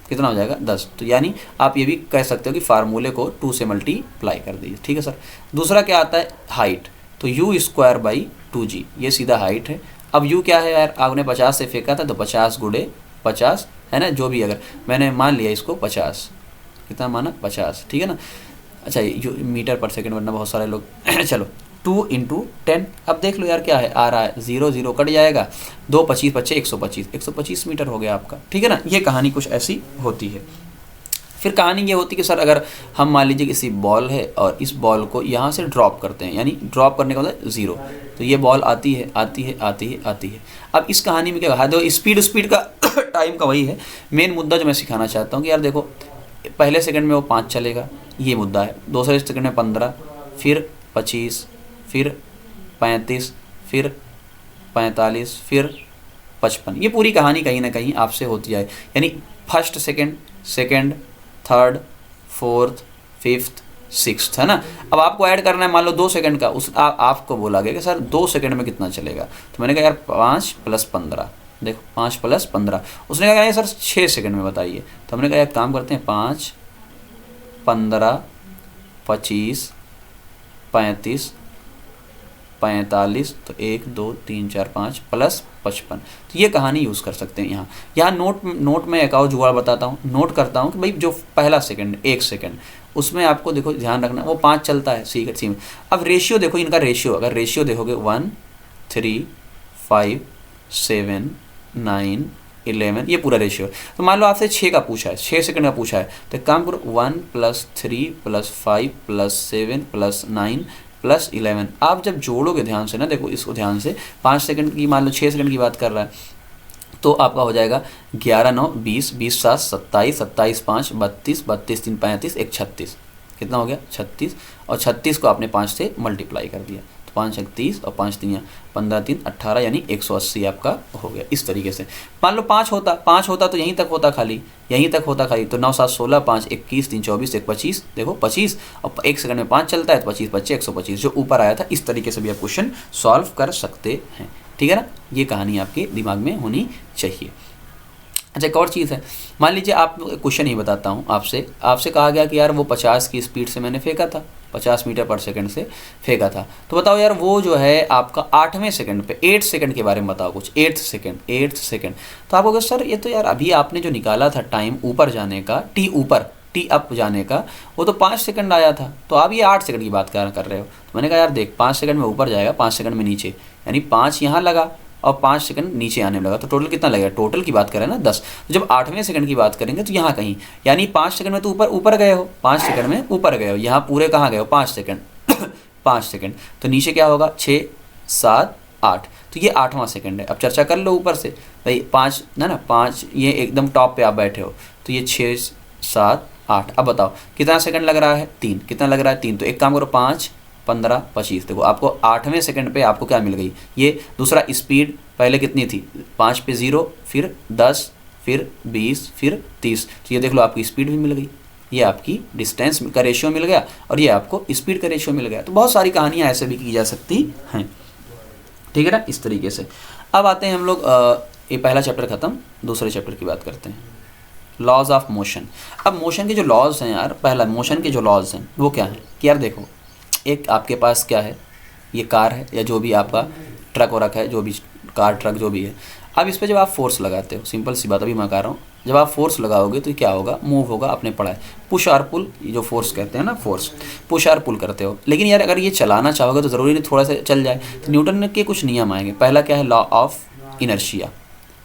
कितना हो जाएगा, 10। तो यानी आप ये भी कह सकते हो कि फार्मूले को 2 से मल्टीप्लाई कर दीजिए। ठीक है सर। दूसरा क्या आता है, हाइट। तो u²/2g, ये सीधा हाइट है। अब u क्या है यार, आपने 50 से फेंका था, तो 50 × 50 है ना, जो भी, अगर मैंने मान लिया इसको 50, कितना माना, 50। ठीक है ना। अच्छा, ये मीटर पर सेकंड, वरना बहुत सारे लोग चलो 2 × 10। अब देख लो यार क्या है, आ रहा है 0 0 कट जाएगा, 2 25 बच्चे 125 मीटर हो गया आपका। ठीक है ना। ये कहानी कुछ ऐसी होती है। फिर कहानी ये होती है कि सर अगर हम मान लीजिए किसी बॉल है और इस बॉल को यहाँ से ड्रॉप करते हैं, यानी ड्रॉप करने का मतलब 0, तो ये बॉल आती है आती है आती है आती है। अब इस कहानी में क्या कहा, देखो स्पीड का टाइम का वही है मेन मुद्दा जो मैं सिखाना चाहता हूँ कि यार देखो पहले सेकंड में वो 5 चलेगा, ये मुद्दा है। दूसरे सेकंड में 15, फिर 25, फिर 35, फिर 45, फिर 55। ये पूरी कहानी कहीं ना कहीं आपसे होती है, यानी first second, second, third, fourth, fifth, sixth, है ना। अब आपको ऐड करना है मान लो 2 सेकंड का, उस आपको बोला गया कि सर 2 सेकंड में कितना चलेगा, तो मैंने कहा यार 5 + 15, देखो 5 + 15। उसने कहा सर 6 सेकंड में बताइए, तो हमने कहा एक काम करते हैं 5, 15, 25, 35, 45, तो 1 2 3 4 5 + 55। तो ये कहानी यूज़ कर सकते हैं। यहाँ नोट में एक और जुगाड़ बताता हूँ, नोट करता हूँ कि भाई जो पहला सेकंड 1 सेकंड उसमें आपको देखो ध्यान रखना वो 5 चलता है, सी में। अब रेशियो देखो इनका, रेशियो अगर रेशियो देखोगे 1 3 5 7 9 11, ये पूरा रेशियो। तो मान लो आपसे 6 का पूछा है, 6 सेकंड का पूछा है, तो एक काम करो 1 + 3 + 5 + 7 + 9 + 11। आप जब जोड़ोगे ध्यान से ना, देखो इसको ध्यान से, 5 सेकंड की मान लो 6 सेकंड की बात कर रहा है, तो आपका हो जाएगा 11 9 20, 20 7 27, 27 5 32, 32 3 35, 1 36। कितना हो गया 36, और 36 को आपने 5 से मल्टीप्लाई कर दिया, तो 5 1 30 और 5 3 15 3 18, यानी 180 आपका हो गया। इस तरीके से मान लो 5 होता तो यहीं तक होता खाली, यहीं तक होता खाली, तो 9 7 16, 5 21 3 24, 1 25, देखो 25, और 1 सेकंड में 5 चलता है, तो 25 25 125 जो ऊपर आया था। इस तरीके से भी आप क्वेश्चन सॉल्व कर सकते हैं, ठीक है ना। ये कहानी आपके दिमाग में होनी चाहिए। अच्छा एक और चीज़ है, मान लीजिए आप क्वेश्चन ही बताता हूँ आपसे कहा गया कि यार वो 50 की स्पीड से मैंने फेंका था, 50 मीटर पर सेकंड से फेंका था, तो बताओ यार वो जो है आपका 8वें सेकंड पे 8 सेकंड के बारे में बताओ कुछ। 8th सेकंड, तो आप कहोगे सर ये तो यार अभी आपने जो निकाला था टाइम ऊपर जाने का, टी अप जाने का, वो तो 5 सेकंड आया था, तो आप ये 8 सेकंड की बात कर रहे हो। तो मैंने कहा यार देख 5 सेकंड में ऊपर जाएगा, 5 सेकंड में नीचे, यानी 5 यहाँ लगा और 5 सेकंड नीचे आने लगा, तो टोटल कितना लगेगा, टोटल की बात करें ना 10। तो जब 8वें सेकंड की बात करेंगे तो यहाँ कहीं, यानी 5 सेकंड में तो ऊपर गए हो, 5 सेकंड में ऊपर गए हो, यहाँ पूरे कहाँ गए हो 5 सेकंड 5 सेकंड, तो नीचे क्या होगा 6 7 8, तो ये 8वां सेकंड है। अब चर्चा कर लो ऊपर से भाई 5 ना 5, ये एकदम टॉप पे आप बैठे हो, तो ये 6 7 8। अब बताओ कितना सेकंड लग रहा है 3, कितना लग रहा है 3, तो एक काम करो 5 15 25, देखो आपको 8वें सेकंड पे आपको क्या मिल गई, ये दूसरा स्पीड पहले कितनी थी 5 पे 0, फिर 10, फिर 20, फिर 30, तो ये देख लो आपकी स्पीड भी मिल गई, ये आपकी डिस्टेंस का रेशियो मिल गया, और ये आपको स्पीड का रेशियो मिल गया। तो बहुत सारी कहानियाँ ऐसे भी की जा सकती हैं, ठीक है ना, इस तरीके से। अब आते हैं हम लोग, ये पहला चैप्टर ख़त्म, दूसरे चैप्टर की बात करते हैं, लॉज ऑफ मोशन। अब मोशन के जो लॉज हैं यार, पहला मोशन के जो लॉज हैं वो क्या है कि यार देखो, एक आपके पास क्या है, ये कार है या जो भी आपका ट्रक हो रखा है, जो भी कार ट्रक जो भी है। अब इस पर जब आप फोर्स लगाते हो, सिंपल सी बात अभी मैं कह रहा हूँ, जब आप फोर्स लगाओगे तो क्या होगा, मूव होगा, आपने पढ़ा है पुश और पुल, ये जो फोर्स कहते हैं ना, फोर्स पुश और पुल करते हो। लेकिन यार अगर ये चलाना चाहोगे तो ज़रूरी नहीं थोड़ा सा चल जाए, तो न्यूटन के कुछ नियम आएंगे। पहला क्या है, लॉ ऑफ इनर्शिया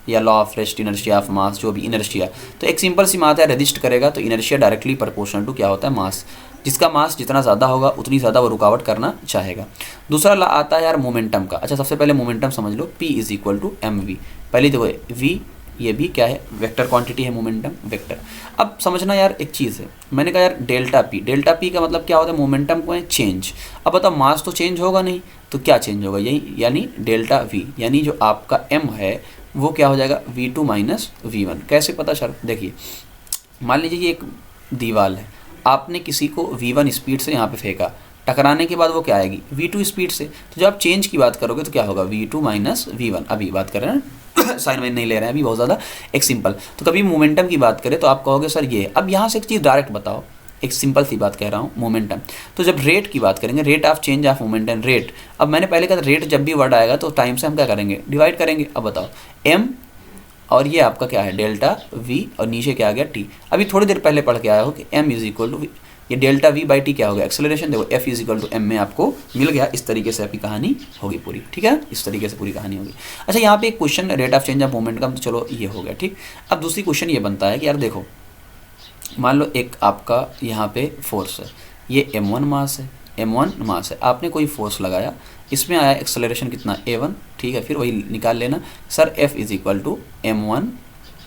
या law of rest, inertia of mass, जो भी इनर्शिया। तो एक सिंपल सी बात है, रेजिस्ट करेगा तो इनर्शिया डायरेक्टली प्रोपोर्शनल टू क्या होता है, मास। जिसका मास जितना ज़्यादा होगा उतनी ज़्यादा वो रुकावट करना चाहेगा। दूसरा ला आता है यार मोमेंटम का। अच्छा सबसे पहले मोमेंटम समझ लो, P = mv। पहले देखो v, ये भी क्या है, वेक्टर क्वांटिटी है, मोमेंटम वेक्टर। अब समझना यार एक चीज़ है, मैंने कहा यार डेल्टा पी का मतलब क्या होता है, मोमेंटम को है चेंज। अब बताओ मास तो चेंज होगा नहीं, तो क्या चेंज होगा, यही यानी डेल्टा v, यानी जो आपका m है वो क्या हो जाएगा v2 - v1। कैसे पता सर, देखिए मान लीजिए ये एक दीवार है, आपने किसी को v1 स्पीड से यहाँ पे फेंका, टकराने के बाद वो क्या आएगी v2 स्पीड से। तो जब आप चेंज की बात करोगे तो क्या होगा v2 - v1। अभी बात कर रहे हैं साइन वाइन नहीं ले रहे हैं अभी बहुत ज़्यादा, एक सिंपल। तो कभी मोमेंटम की बात करें तो आप कहोगे सर ये। अब यहाँ से एक चीज़ डायरेक्ट बताओ, एक सिंपल सी बात कह रहा हूँ, मोमेंटम। तो जब रेट की बात करेंगे, rate of change of momentum, rate. अब मैंने पहले कहा रेट, जब भी वर्ड आएगा तो टाइम से हम क्या करेंगे, डिवाइड करेंगे। अब बताओ m और ये आपका क्या है डेल्टा v, और नीचे क्या आ गया t। अभी थोड़ी देर पहले पढ़ के आया हो कि m = ये डेल्टा v/t क्या हो गया, एक्सेलरेशन। देखो f = m में आपको मिल गया। इस तरीके से आपकी कहानी होगी पूरी, ठीक है, इस तरीके से पूरी कहानी होगी। अच्छा यहाँ पे एक question, rate of change of momentum, तो चलो ये हो गया, ठीक। अब दूसरी क्वेश्चन ये बनता है कि यार देखो मान लो एक आपका यहाँ पे फोर्स है, ये m1 मास है, m1 मास है, आपने कोई फोर्स लगाया, इसमें आया एक्सेलरेशन कितना a1, ठीक है। फिर वही निकाल लेना सर, F = m1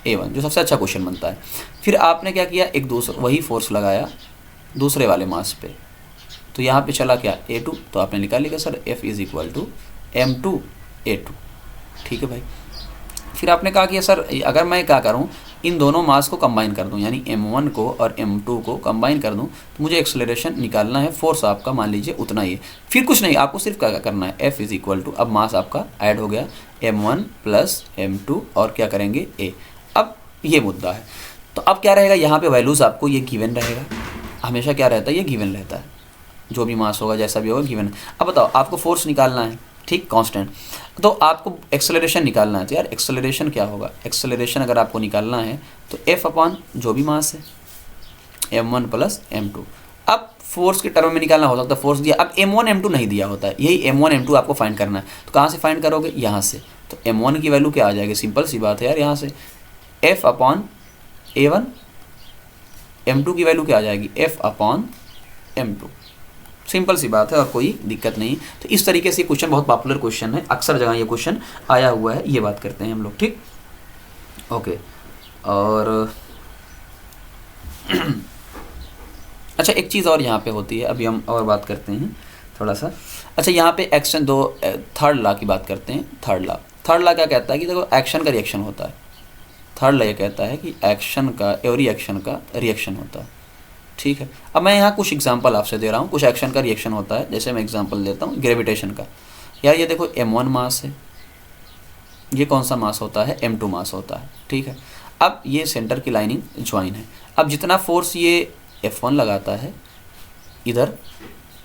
A1, जो सबसे अच्छा क्वेश्चन बनता है। फिर आपने क्या किया, एक दूसरा वही फोर्स लगाया दूसरे वाले मास पे, तो यहाँ पे चला क्या A2, तो आपने निकाल लिया sir F is equal to M2A2। ठीक है भाई। फिर आपने कहा कि सर अगर मैं क्या करूँ, इन दोनों मास को कंबाइन कर दूं, यानी M1 को और M2 को कंबाइन कर दूं, तो मुझे एक्सेलरेशन निकालना है। फोर्स आपका मान लीजिए उतना ही है। फिर कुछ नहीं, आपको सिर्फ क्या करना है, F इज इक्वल टू, अब मास आपका ऐड हो गया M1 प्लस M2 और क्या करेंगे A। अब ये मुद्दा है, तो अब क्या रहेगा यहाँ पे वैल्यूज़ आपको ये गिवन रहेगा, हमेशा क्या रहता है, ये गिवन रहता है, जो भी मास होगा जैसा भी होगा गिवन। अब बताओ आपको फोर्स निकालना है, ठीक, कांस्टेंट, तो आपको एक्सेलरेशन निकालना है। तो यार एक्सेलरेशन क्या होगा, एक्सेलरेशन अगर आपको निकालना है तो F अपॉन जो भी मास है M1 प्लस M2। अब फोर्स के टर्म में निकालना हो सकता है, फोर्स दिया, अब M1 M2 नहीं दिया होता है, यही M1 M2 आपको फाइंड करना है। तो कहाँ से फाइंड करोगे, यहाँ से। तो M1 की वैल्यू क्या आ जाएगी, सिंपल सी बात है यार, यहाँ से F अपॉन A1, M2 की वैल्यू क्या आ जाएगी, F अपॉन M2। सिंपल सी बात है और कोई दिक्कत नहीं। तो इस तरीके से क्वेश्चन बहुत पॉपुलर क्वेश्चन है, अक्सर जगह ये क्वेश्चन आया हुआ है, ये बात करते हैं हम लोग, ठीक, ओके। और अच्छा एक चीज़ और यहाँ पे होती है, अभी हम और बात करते हैं थोड़ा सा। अच्छा यहाँ पे एक्शन दो, थर्ड लॉ की बात करते हैं। थर्ड लॉ क्या कहता है कि देखो एक्शन का रिएक्शन होता है। थर्ड लॉ ये कहता है कि एक्शन का एवरी एक्शन का रिएक्शन होता है, ठीक है। अब मैं यहाँ कुछ एग्जांपल आपसे दे रहा हूँ, कुछ एक्शन का रिएक्शन होता है। जैसे मैं एग्जांपल देता हूँ ग्रेविटेशन का। यार ये देखो M1 मास है, ये कौन सा मास होता है, M2 मास होता है, ठीक है। अब ये सेंटर की लाइनिंग ज्वाइन है। अब जितना फोर्स ये F1 लगाता है इधर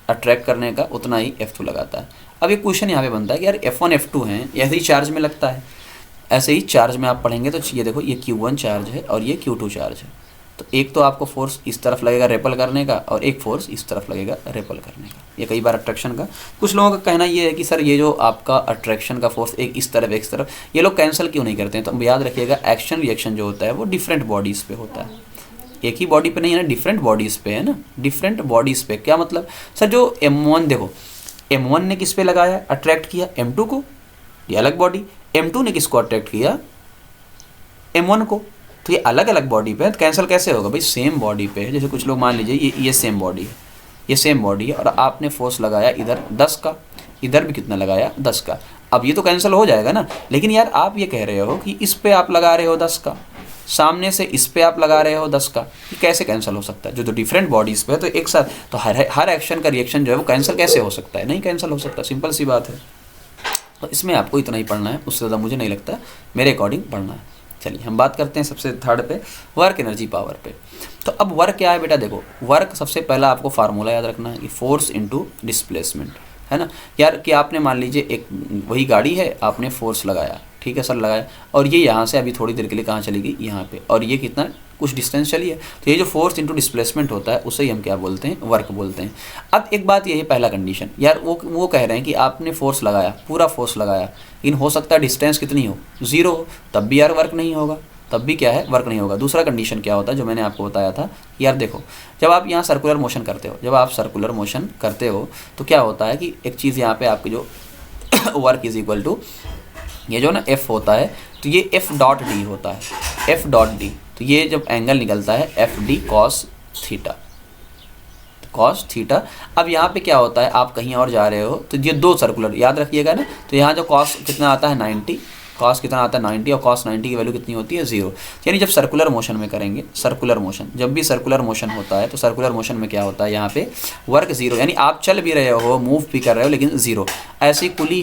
अट्रैक्ट करने का, उतना ही F2 लगाता है। अब ये क्वेश्चन यहाँ पे बनता है कि यार F1 F2 हैं, ऐसे ही चार्ज में लगता है, ऐसे ही चार्ज में आप पढ़ेंगे तो ये देखो ये Q1 चार्ज है और ये Q2 चार्ज है। तो एक तो आपको फोर्स इस तरफ लगेगा रेपल करने का, और एक फोर्स इस तरफ लगेगा रेपल करने का। ये कई बार अट्रैक्शन का, कुछ लोगों का कहना ये है कि सर ये जो आपका अट्रैक्शन का फोर्स एक इस तरफ एक इस तरफ, ये लोग कैंसिल क्यों नहीं करते हैं। तो याद रखिएगा एक्शन रिएक्शन जो होता है वो डिफरेंट बॉडीज़ पे होता है, एक ही बॉडी पे नहीं है ना, डिफरेंट बॉडीज़ पे है ना, डिफरेंट बॉडीज़ पे। क्या मतलब सर, जो M1 देखो, M1 ने किस पे लगाया, अट्रैक्ट किया M2 को, ये अलग बॉडी। M2 ने किसको अट्रैक्ट किया, M1 को। तो ये अलग अलग बॉडी पे है, तो कैंसिल कैसे होगा भाई, सेम बॉडी पे है। जैसे कुछ लोग मान लीजिए ये सेम बॉडी है, ये सेम बॉडी है, और आपने फोर्स लगाया इधर 10 का, इधर भी कितना लगाया 10 का। अब ये तो कैंसिल हो जाएगा ना, लेकिन यार आप ये कह रहे हो कि इस पे आप लगा रहे हो 10 का, सामने से इस पे आप लगा रहे हो 10 का, ये कैसे कैंसिल हो सकता है। जो डिफरेंट बॉडीज़ पे है तो एक साथ, तो हर एक्शन का रिएक्शन जो है वो कैंसिल कैसे हो सकता है, नहीं कैंसिल हो सकता, सिंपल सी बात है। तो इसमें आपको इतना ही पढ़ना है, उससे ज़्यादा मुझे नहीं लगता मेरे अकॉर्डिंग पढ़ना है। चलिए हम बात करते हैं सबसे थर्ड पे, वर्क एनर्जी पावर पे। तो अब वर्क क्या है बेटा, देखो वर्क सबसे पहला आपको फार्मूला याद रखना है कि फोर्स इनटू डिस्प्लेसमेंट, है ना। यार कि आपने मान लीजिए एक वही गाड़ी है, आपने फोर्स लगाया, ठीक है सर लगाया, और ये यहाँ से अभी थोड़ी देर के लिए कहाँ चली गई, यहाँ पे, और ये कितना कुछ डिस्टेंस चली है। तो ये जो फोर्स इनटू डिस्प्लेसमेंट होता है उसे ही हम क्या बोलते हैं, वर्क बोलते हैं। अब एक बात ये है, पहला कंडीशन, यार वो कह रहे हैं कि आपने फोर्स लगाया, पूरा फोर्स लगाया, लेकिन हो सकता है डिस्टेंस कितनी हो, 0 हो, तब भी यार वर्क नहीं होगा, तब भी क्या है, वर्क नहीं होगा। दूसरा कंडीशन क्या होता है, जो मैंने आपको बताया था, यार देखो जब आप यहाँ सर्कुलर मोशन करते हो, जब आप सर्कुलर मोशन करते हो तो क्या होता है कि एक चीज़ यहाँ पे आपकी जो वर्क इज इक्वल टू ये जो ना F होता है, तो ये F डॉट डी होता है, F डॉट डी। तो ये जब एंगल निकलता है FD cos theta, cos theta. अब यहाँ पे क्या होता है, आप कहीं और जा रहे हो तो ये दो सर्कुलर याद रखिएगा ना, तो यहाँ जो cos कितना आता है 90, cos कितना आता है 90, और cos 90 की वैल्यू कितनी होती है 0। यानी जब सर्कुलर मोशन में करेंगे, सर्कुलर मोशन, जब भी सर्कुलर मोशन होता है तो सर्कुलर मोशन में क्या होता है, यहाँ पे वर्क 0, यानी आप चल भी रहे हो, मूव भी कर रहे हो, लेकिन 0। ऐसी कुली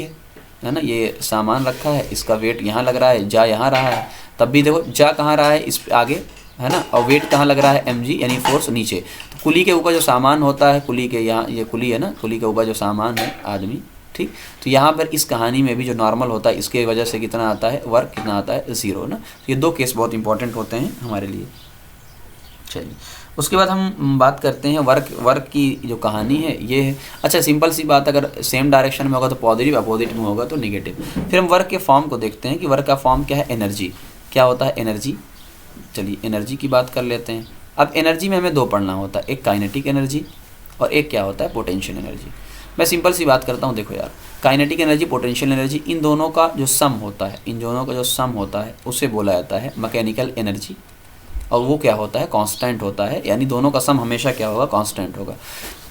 है ना, ये सामान रखा है, इसका वेट यहाँ लग रहा है, जा यहाँ रहा है, तब भी देखो जा कहाँ रहा है, इस आगे है ना, और वेट कहाँ लग रहा है mg, यानी फोर्स नीचे। तो कुली के ऊपर जो सामान होता है, कुली के यहाँ ये कुली है ना, कुली के ऊपर जो सामान है आदमी, ठीक। तो यहाँ पर इस कहानी में भी जो नॉर्मल होता है, इसके वजह से कितना आता है, वर्क कितना आता है 0 ना। तो ये दो केस बहुत इंपॉर्टेंट होते हैं हमारे लिए। चलिए उसके बाद हम बात करते हैं वर्क की जो कहानी है ये है। अच्छा सिंपल सी बात, अगर सेम डायरेक्शन में होगा तो पॉजिटिव, अपोजिट में होगा तो नेगेटिव। फिर हम वर्क के फॉर्म को देखते हैं कि वर्क का फॉर्म क्या है, एनर्जी। क्या होता है एनर्जी, चलिए एनर्जी की बात कर लेते हैं। अब एनर्जी में हमें दो पढ़ना होता है, एक काइनेटिक एनर्जी और एक क्या होता है पोटेंशियल एनर्जी। मैं सिंपल सी बात करता हूँ, देखो यार काइनेटिक एनर्जी, पोटेंशियल एनर्जी, इन दोनों का जो सम होता है, इन दोनों का जो सम होता है उसे बोला जाता है मैकेनिकल एनर्जी। और वो क्या होता है, कांस्टेंट होता है, यानी दोनों का सम हमेशा क्या होगा, कांस्टेंट होगा।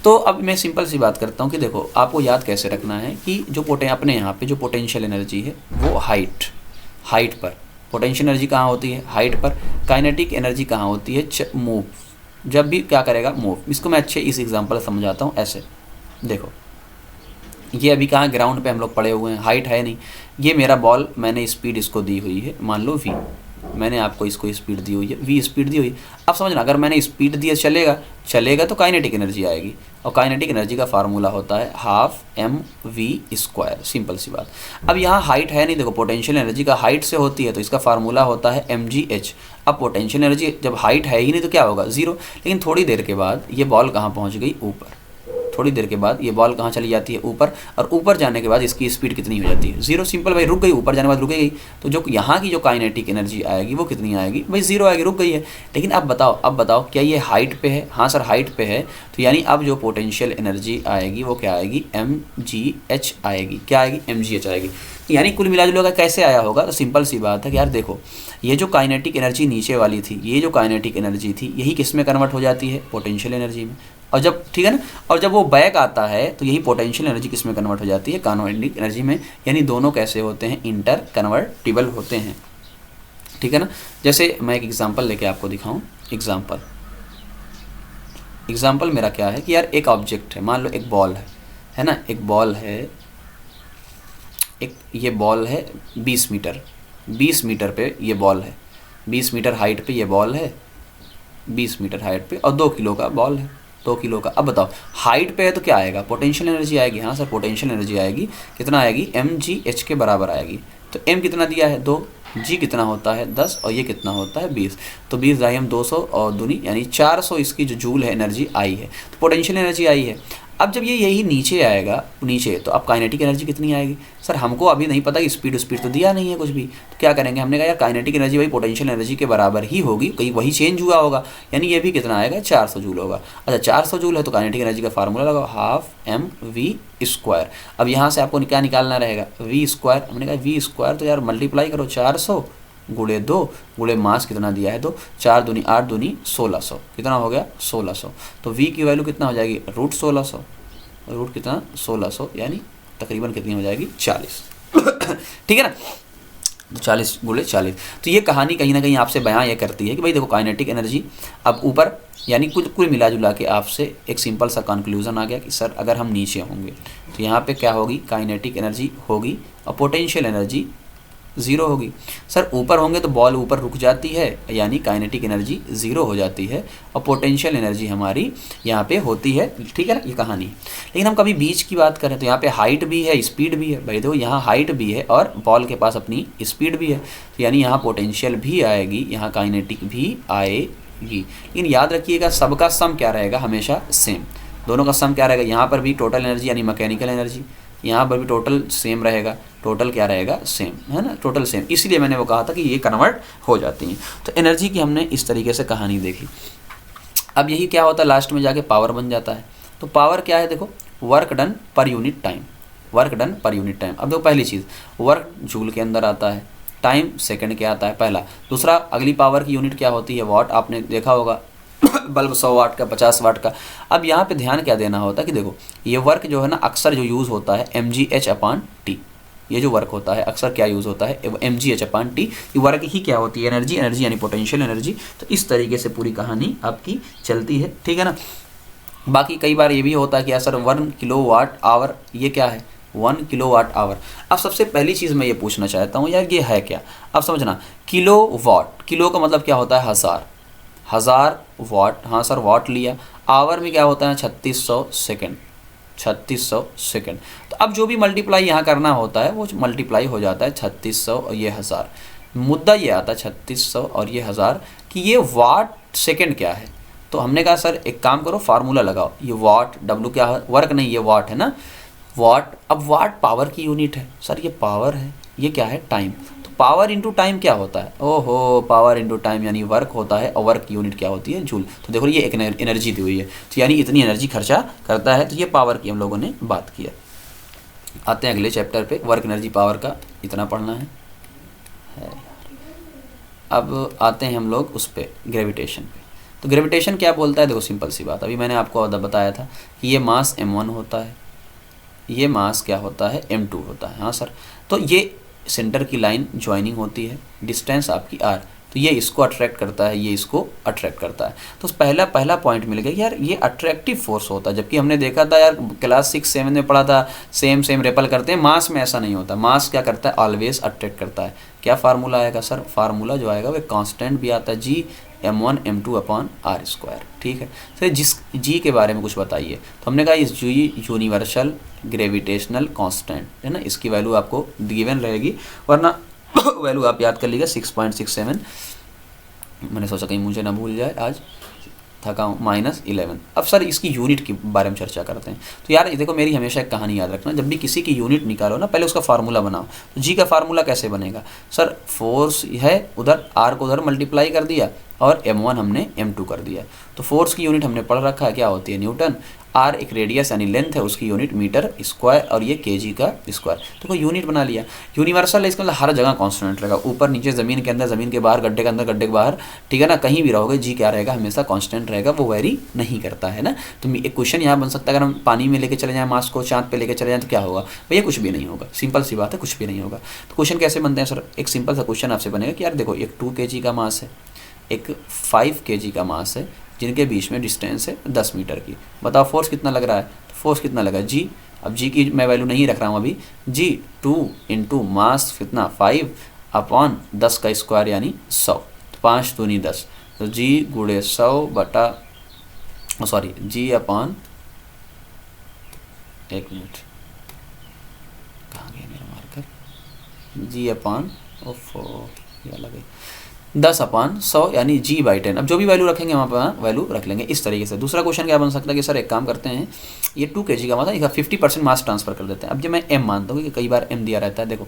तो अब मैं सिंपल सी बात करता हूँ कि देखो आपको याद कैसे रखना है कि जो अपने यहाँ पे जो पोटेंशियल एनर्जी है वो हाइट पर, पोटेंशियल एनर्जी कहाँ होती है, हाइट पर। काइनेटिक एनर्जी कहाँ होती है, मूव, जब भी क्या करेगा, मूव। इसको मैं अच्छे इस एग्जांपल से समझाता हूँ। ऐसे देखो, ये अभी कहाँ ग्राउंड पे हम लोग पड़े हुए हैं, हाइट है नहीं, ये मेरा बॉल, मैंने स्पीड इसको दी हुई है, मान लो v, मैंने आपको इसको स्पीड दी हुई है, v स्पीड दी हुई है। अब समझना, अगर मैंने स्पीड दिया चलेगा तो काइनेटिक एनर्जी आएगी, और काइनेटिक एनर्जी का फार्मूला होता है हाफ mv², सिंपल सी बात। अब यहाँ हाइट है नहीं, देखो पोटेंशियल एनर्जी का हाइट से होती है तो इसका फार्मूला होता है mgh। अब पोटेंशियल एनर्जी जब हाइट है ही नहीं तो क्या होगा, 0। लेकिन थोड़ी देर के बाद ये बॉल कहाँ पहुँच गई, ऊपर। थोड़ी देर के बाद ये बॉल कहाँ चली जाती है, ऊपर, और ऊपर जाने के बाद इसकी स्पीड कितनी हो जाती है, 0। सिंपल भाई, रुक गई, ऊपर जाने के बाद रुक गई। तो जो यहाँ की जो काइनेटिक एनर्जी आएगी वो कितनी आएगी भाई, 0 आएगी, रुक गई है। लेकिन अब बताओ क्या ये हाइट पे है, हाँ सर हाइट पे है, तो यानी अब जो पोटेंशियल एनर्जी आएगी वो क्या आएगी, mgh आएगी। क्या आएगी, mgh आएगी। यानी कुल मिला जुला कैसे आया होगा, तो सिंपल सी बात है कि यार देखो, ये जो काइनेटिक एनर्जी नीचे वाली थी, ये जो काइनेटिक एनर्जी थी, यही किस में कन्वर्ट हो जाती है, पोटेंशियल एनर्जी में। और जब, ठीक है ना, और जब वो बैक आता है तो यही पोटेंशियल एनर्जी किस में कन्वर्ट हो जाती है, काइनेटिक एनर्जी में। यानी दोनों कैसे होते हैं, इंटर कन्वर्टिबल होते हैं, ठीक है ना। जैसे मैं एक एग्जांपल लेके आपको दिखाऊं। एग्जांपल मेरा क्या है कि यार एक ऑब्जेक्ट है, मान लो एक बॉल है ना, एक बॉल है, एक ये बॉल है 20 मीटर पे ये बॉल है, 20 मीटर हाइट पे ये बॉल है, 20 मीटर हाइट पे, और 2 किलो का बॉल है, 2 किलो का। अब बताओ हाइट पे है तो क्या आएगा, पोटेंशियल एनर्जी आएगी, हाँ सर पोटेंशियल एनर्जी आएगी, कितना आएगी, mgh के बराबर आएगी। तो m कितना दिया है, 2, g कितना होता है 10, और ये कितना होता है 20। तो 20 दाई हम 200 और दूनी यानी 400 इसकी जो जूल है एनर्जी आई है, तो पोटेंशियल एनर्जी आई है। अब जब ये यही नीचे आएगा, नीचे, तो अब काइनेटिक एनर्जी कितनी आएगी, सर हमको अभी नहीं पता कि स्पीड तो दिया नहीं है कुछ भी, तो क्या करेंगे, हमने कहा यार काइनेटिक एनर्जी वही पोटेंशियल एनर्जी के बराबर ही होगी, कहीं वही चेंज हुआ होगा, यानी ये भी कितना आएगा, 400 जूल होगा। अच्छा 400 जूल है तो काइनेटिक एनर्जी का फार्मूला लगाओ, हाफ mv²। अब यहाँ से आपको क्या निकालना रहेगा, v²। हमने कहा v² तो यार मल्टीप्लाई करो 400 गुणे 2 गुणे मास कितना दिया है, 2, 4 दूनी 8 दूनी 1600, कितना हो गया 1600। तो v की वैल्यू कितना हो जाएगी, √1600, रूट कितना 1600, यानी तकरीबन कितनी हो जाएगी 40। ठीक है ना, तो 40 गुणे 40। तो ये कहानी कहीं ना कहीं आपसे बयां ये करती है कि भाई देखो काइनेटिक एनर्जी अब ऊपर, यानी कुल मिला जुला के आपसे एक सिंपल सा कंक्लूजन आ गया कि सर अगर हम नीचे होंगे तो यहाँ पे क्या होगी, काइनेटिक एनर्जी होगी और पोटेंशियल एनर्जी 0 होगी। सर ऊपर होंगे तो बॉल ऊपर रुक जाती है, यानी काइनेटिक एनर्जी 0 हो जाती है और पोटेंशियल एनर्जी हमारी यहाँ पे होती है, ठीक है ना, ये कहानी। लेकिन हम कभी बीच की बात करें तो यहाँ पे हाइट भी है, स्पीड भी है। भाई देखो यहाँ हाइट भी है और बॉल के पास अपनी स्पीड भी है, तो यानी यहाँ पोटेंशियल भी आएगी, यहाँ काइनेटिक भी आएगी। लेकिन याद रखिएगा सबका सम क्या रहेगा, हमेशा सेम। दोनों का सम क्या रहेगा, यहाँ पर भी टोटल एनर्जी यानी मैकेनिकल एनर्जी, यहाँ पर भी टोटल सेम रहेगा, टोटल क्या रहेगा, सेम, है ना, टोटल सेम। इसीलिए मैंने वो कहा था कि ये कन्वर्ट हो जाती हैं। तो एनर्जी की हमने इस तरीके से कहानी देखी। अब यही क्या होता है, लास्ट में जाके पावर बन जाता है। तो पावर क्या है, देखो work done per unit time, work done per unit time. अब देखो पहली चीज़ वर्क जूल के अंदर आता है, टाइम सेकंड के आता है पहला। दूसरा अगली पावर की यूनिट क्या होती है, वाट, आपने देखा होगा बल्ब 100 वाट का, 50 वाट का। अब यहाँ पे ध्यान क्या देना होता है कि देखो ये वर्क जो है ना अक्सर जो यूज़ होता है mgh/t, ये जो वर्क होता है अक्सर क्या यूज़ होता है, mgh/t। ये वर्क ही क्या होती है, एनर्जी, एनर्जी यानी पोटेंशियल एनर्जी। तो इस तरीके से पूरी कहानी आपकी चलती है, ठीक है ना। बाकी कई बार ये भी होता है कि सर 1 किलोवाट आवर, ये क्या है 1 किलोवाट आवर। अब सबसे पहली चीज़ मैं ये पूछना चाहता हूँ यार ये है क्या। अब समझना किलो वाट, किलो का मतलब क्या होता है 1000 वाट, हाँ सर वाट लिया। आवर में क्या होता है 3600 सेकेंड, 3600 सेकेंड। तो अब जो भी मल्टीप्लाई यहाँ करना होता है वो मल्टीप्लाई हो जाता है 3600 और ये 1000। मुद्दा ये आता है 3600 और ये 1000 कि ये वाट सेकेंड क्या है। तो हमने कहा सर एक काम करो फार्मूला लगाओ, ये वाट W क्या है, वर्क नहीं, ये वाट है ना, वाट। अब वाट पावर की यूनिट है, सर ये पावर है, ये क्या है टाइम। तो पावर इंटू टाइम क्या होता है, ओहो पावर इंटू टाइम यानी वर्क होता है और वर्क की यूनिट क्या होती है जूल। तो देखो ये एक एनर्जी दी हुई है, तो यानी इतनी एनर्जी खर्चा करता है, तो ये पावर की हम लोगों ने बात किया। आते हैं अगले चैप्टर पे, वर्क एनर्जी पावर का इतना पढ़ना है। अब आते हैं हम लोग उस पे ग्रेविटेशन पे। तो ग्रेविटेशन क्या बोलता है, देखो सिंपल सी बात, अभी मैंने आपको बताया था कि ये मास m1 होता है, ये मास क्या होता है m2 होता है। हाँ सर, तो ये सेंटर की लाइन ज्वाइनिंग होती है, डिस्टेंस आपकी r, तो ये इसको अट्रैक्ट करता है, ये इसको अट्रैक्ट करता है। तो पहला पॉइंट मिल गया यार, ये अट्रैक्टिव फोर्स होता है। जबकि हमने देखा था यार क्लास 6-7 में पढ़ा था, सेम रेपल करते हैं, मास में ऐसा नहीं होता। मास क्या करता है, ऑलवेज अट्रैक्ट करता है। क्या फार्मूला आएगा सर, फार्मूला जो आएगा वो कांस्टेंट भी आता है, जी m1 m2 upon r square. ठीक है सर, जिस जी के बारे में कुछ बताइए, तो हमने कहा इस जी यूनिवर्सल ग्रेविटेशनल कांस्टेंट है ना, इसकी वैल्यू आपको गिवन रहेगी, वरना वैल्यू आप याद कर लीजिएगा 6.67। मैंने सोचा कहीं मुझे ना भूल जाए, आज थका हूँ, -11। अब सर इसकी यूनिट के बारे में चर्चा करते हैं। तो यार देखो मेरी हमेशा एक कहानी याद रखना, जब भी किसी की यूनिट निकालो ना, पहले उसका फार्मूला बनाओ। तो जी का फार्मूला कैसे बनेगा सर, फोर्स है उधर, आर को उधर मल्टीप्लाई कर दिया और m1 हमने m2 कर दिया। तो फोर्स की यूनिट हमने पढ़ रखा है, क्या होती है न्यूटन, आर एक रेडियस यानी लेंथ है, उसकी यूनिट मीटर स्क्वायर, और ये केजी का स्क्वायर। तो कोई यूनिट बना लिया, यूनिवर्सल है, इसका मतलब हर जगह कांस्टेंट रहेगा, ऊपर नीचे, ज़मीन के अंदर, ज़मीन के बाहर, गड्ढे के अंदर, गड्ढे के बाहर, ठीक है ना, कहीं भी रहोगे जी क्या रहेगा, हमेशा कांस्टेंट रहेगा, वो वेरी नहीं करता है ना। तो एक क्वेश्चन यहाँ बन सकता है, अगर हम पानी में लेके चले जाएँ मास को, चाँद पे लेके चले जाएँ तो क्या होगा भैया, कुछ भी नहीं होगा। सिंपल सी बात है, कुछ भी नहीं होगा। तो क्वेश्चन कैसे बनते हैं सर, एक सिंपल सा क्वेश्चन आपसे बनेगा कि यार देखो एक 2 kg का मास है, एक 5 kg का मास है, जिनके बीच में डिस्टेंस है 10 मीटर की। बताओ फोर्स कितना लग रहा है, तो फोर्स कितना लगा जी। अब जी की मैं वैल्यू नहीं रख रहा हूँ अभी, जी 2 इंटू मास कितना 5 अपॉन 10 का स्क्वायर यानी 100, तो 5 दूनी 10, तो जी गुणे 100 बटा सॉरी जी अपॉन, एक मिनट कहाँ गया मेरा मार्कर, जी अपॉन या लगे 10 अपॉन 100 यानी जी बाई 10। अब जो भी वैल्यू रखेंगे वहाँ पर वैल्यू रख लेंगे इस तरीके से। दूसरा क्वेश्चन क्या बन सकता है कि सर एक काम करते हैं, ये 2 kg का मतलब 50% मास ट्रांसफर कर देते हैं। अब जब मैं m मानता हूँ कि कई बार m दिया रहता है, देखो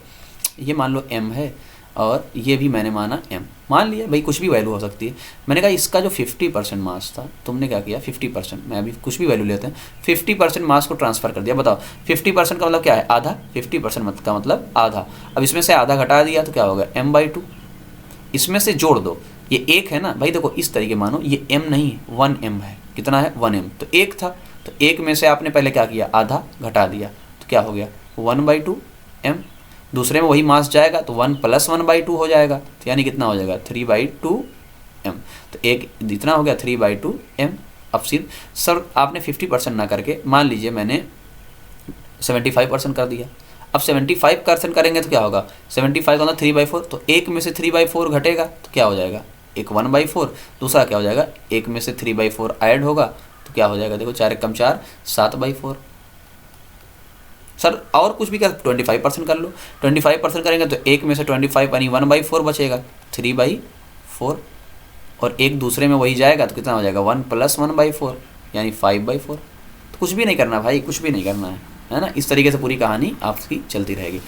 ये मान लो m है और ये भी मैंने माना m, मान लिया भाई, कुछ भी वैल्यू हो सकती है। मैंने कहा इसका जो 50% मास था, तुमने क्या किया 50%, मैं अभी कुछ भी वैल्यू लेते हैं, 50% मास को ट्रांसफ़र कर दिया। बताओ 50% का मतलब क्या है, आधा, 50% का मतलब आधा। अब इसमें से आधा घटा दिया तो क्या होगा m/2, इसमें से जोड़ दो, ये 1 है ना भाई, देखो इस तरीके मानो ये m नहीं 1m है, कितना है 1m, तो 1 था, तो 1 में से आपने पहले क्या किया, आधा घटा दिया, तो क्या हो गया 1/2m। दूसरे में वही मास जाएगा तो 1 + 1/2 हो जाएगा, तो यानी कितना हो जाएगा 3/2m। तो एक इतना हो गया 3/2m। अब सिर्फ सर आपने 50% ना करके मान लीजिए मैंने 75% कर दिया। अब 75% करेंगे तो क्या होगा, 75 का मतलब 3/4, तो 1 में से 3/4 घटेगा तो क्या हो जाएगा, एक 1/4, दूसरा क्या हो जाएगा 1 में से 3/4 ऐड होगा तो क्या हो जाएगा, देखो 4 × 4 7/4। सर और कुछ भी कर, 25% कर लो, 25% करेंगे तो 1 में से 25 यानी 1/4 बचेगा, 3/4, और एक दूसरे में वही जाएगा तो कितना हो जाएगा 1 + 1/4 यानी 5/4। तो कुछ भी नहीं करना भाई, कुछ भी नहीं करना है ना। इस तरीके से पूरी कहानी आपकी चलती रहेगी।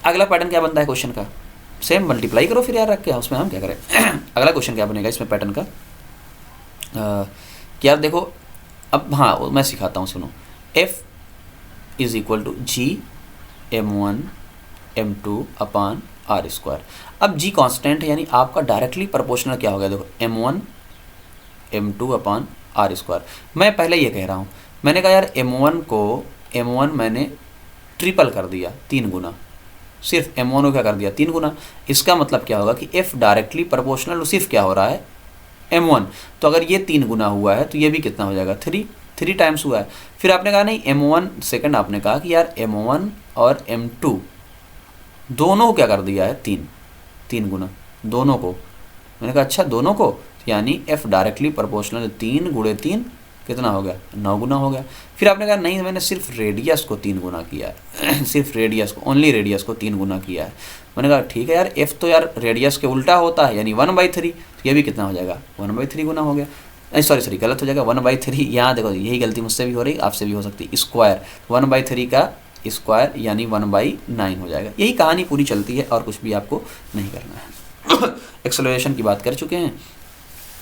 अगला पैटर्न क्या बनता है क्वेश्चन का, सेम मल्टीप्लाई करो फिर यार रख के, उसमें हम क्या करें। अगला क्वेश्चन क्या बनेगा इसमें पैटर्न का, कि यार देखो अब हाँ मैं सिखाता हूँ, सुनो, F = G m1 m2 upon r square. अब G कांस्टेंट है यानी आपका डायरेक्टली प्रोपोर्शनल क्या हो गया, देखो m1 m2 upon r square. मैं पहले ये कह रहा हूँ, मैंने कहा यार m1 मैंने ट्रिपल कर दिया, 3 गुना, सिर्फ m1 को क्या कर दिया 3 गुना। इसका मतलब क्या होगा कि F डायरेक्टली प्रोपोर्शनल सिर्फ क्या हो रहा है m1, तो अगर ये 3 गुना हुआ है तो ये भी कितना हो जाएगा 3 टाइम्स हुआ है। फिर आपने कहा नहीं m1 सेकंड, आपने कहा कि यार m1 और m2 दोनों को क्या कर दिया है 3 गुना, दोनों को। मैंने कहा अच्छा दोनों को, यानी F डायरेक्टली प्रोपोर्शनल 3 × 3 कितना हो गया 9 गुना हो गया। फिर आपने कहा नहीं मैंने सिर्फ रेडियस को 3 गुना किया है, सिर्फ रेडियस को, ओनली रेडियस को 3 गुना किया है। मैंने कहा ठीक है यार, F तो यार रेडियस के उल्टा होता है यानी 1/3, तो ये भी कितना हो जाएगा 1/3 गुना हो गया। सॉरी गलत हो जाएगा 1/3, यहाँ देखो यही गलती मुझसे भी हो रही, आपसे भी हो सकती है, स्क्वायर 1/3 का स्क्वायर यानी 1/9 हो जाएगा। यही कहानी पूरी चलती है और कुछ भी आपको नहीं करना है। एक्सेलरेशन की बात कर चुके हैं,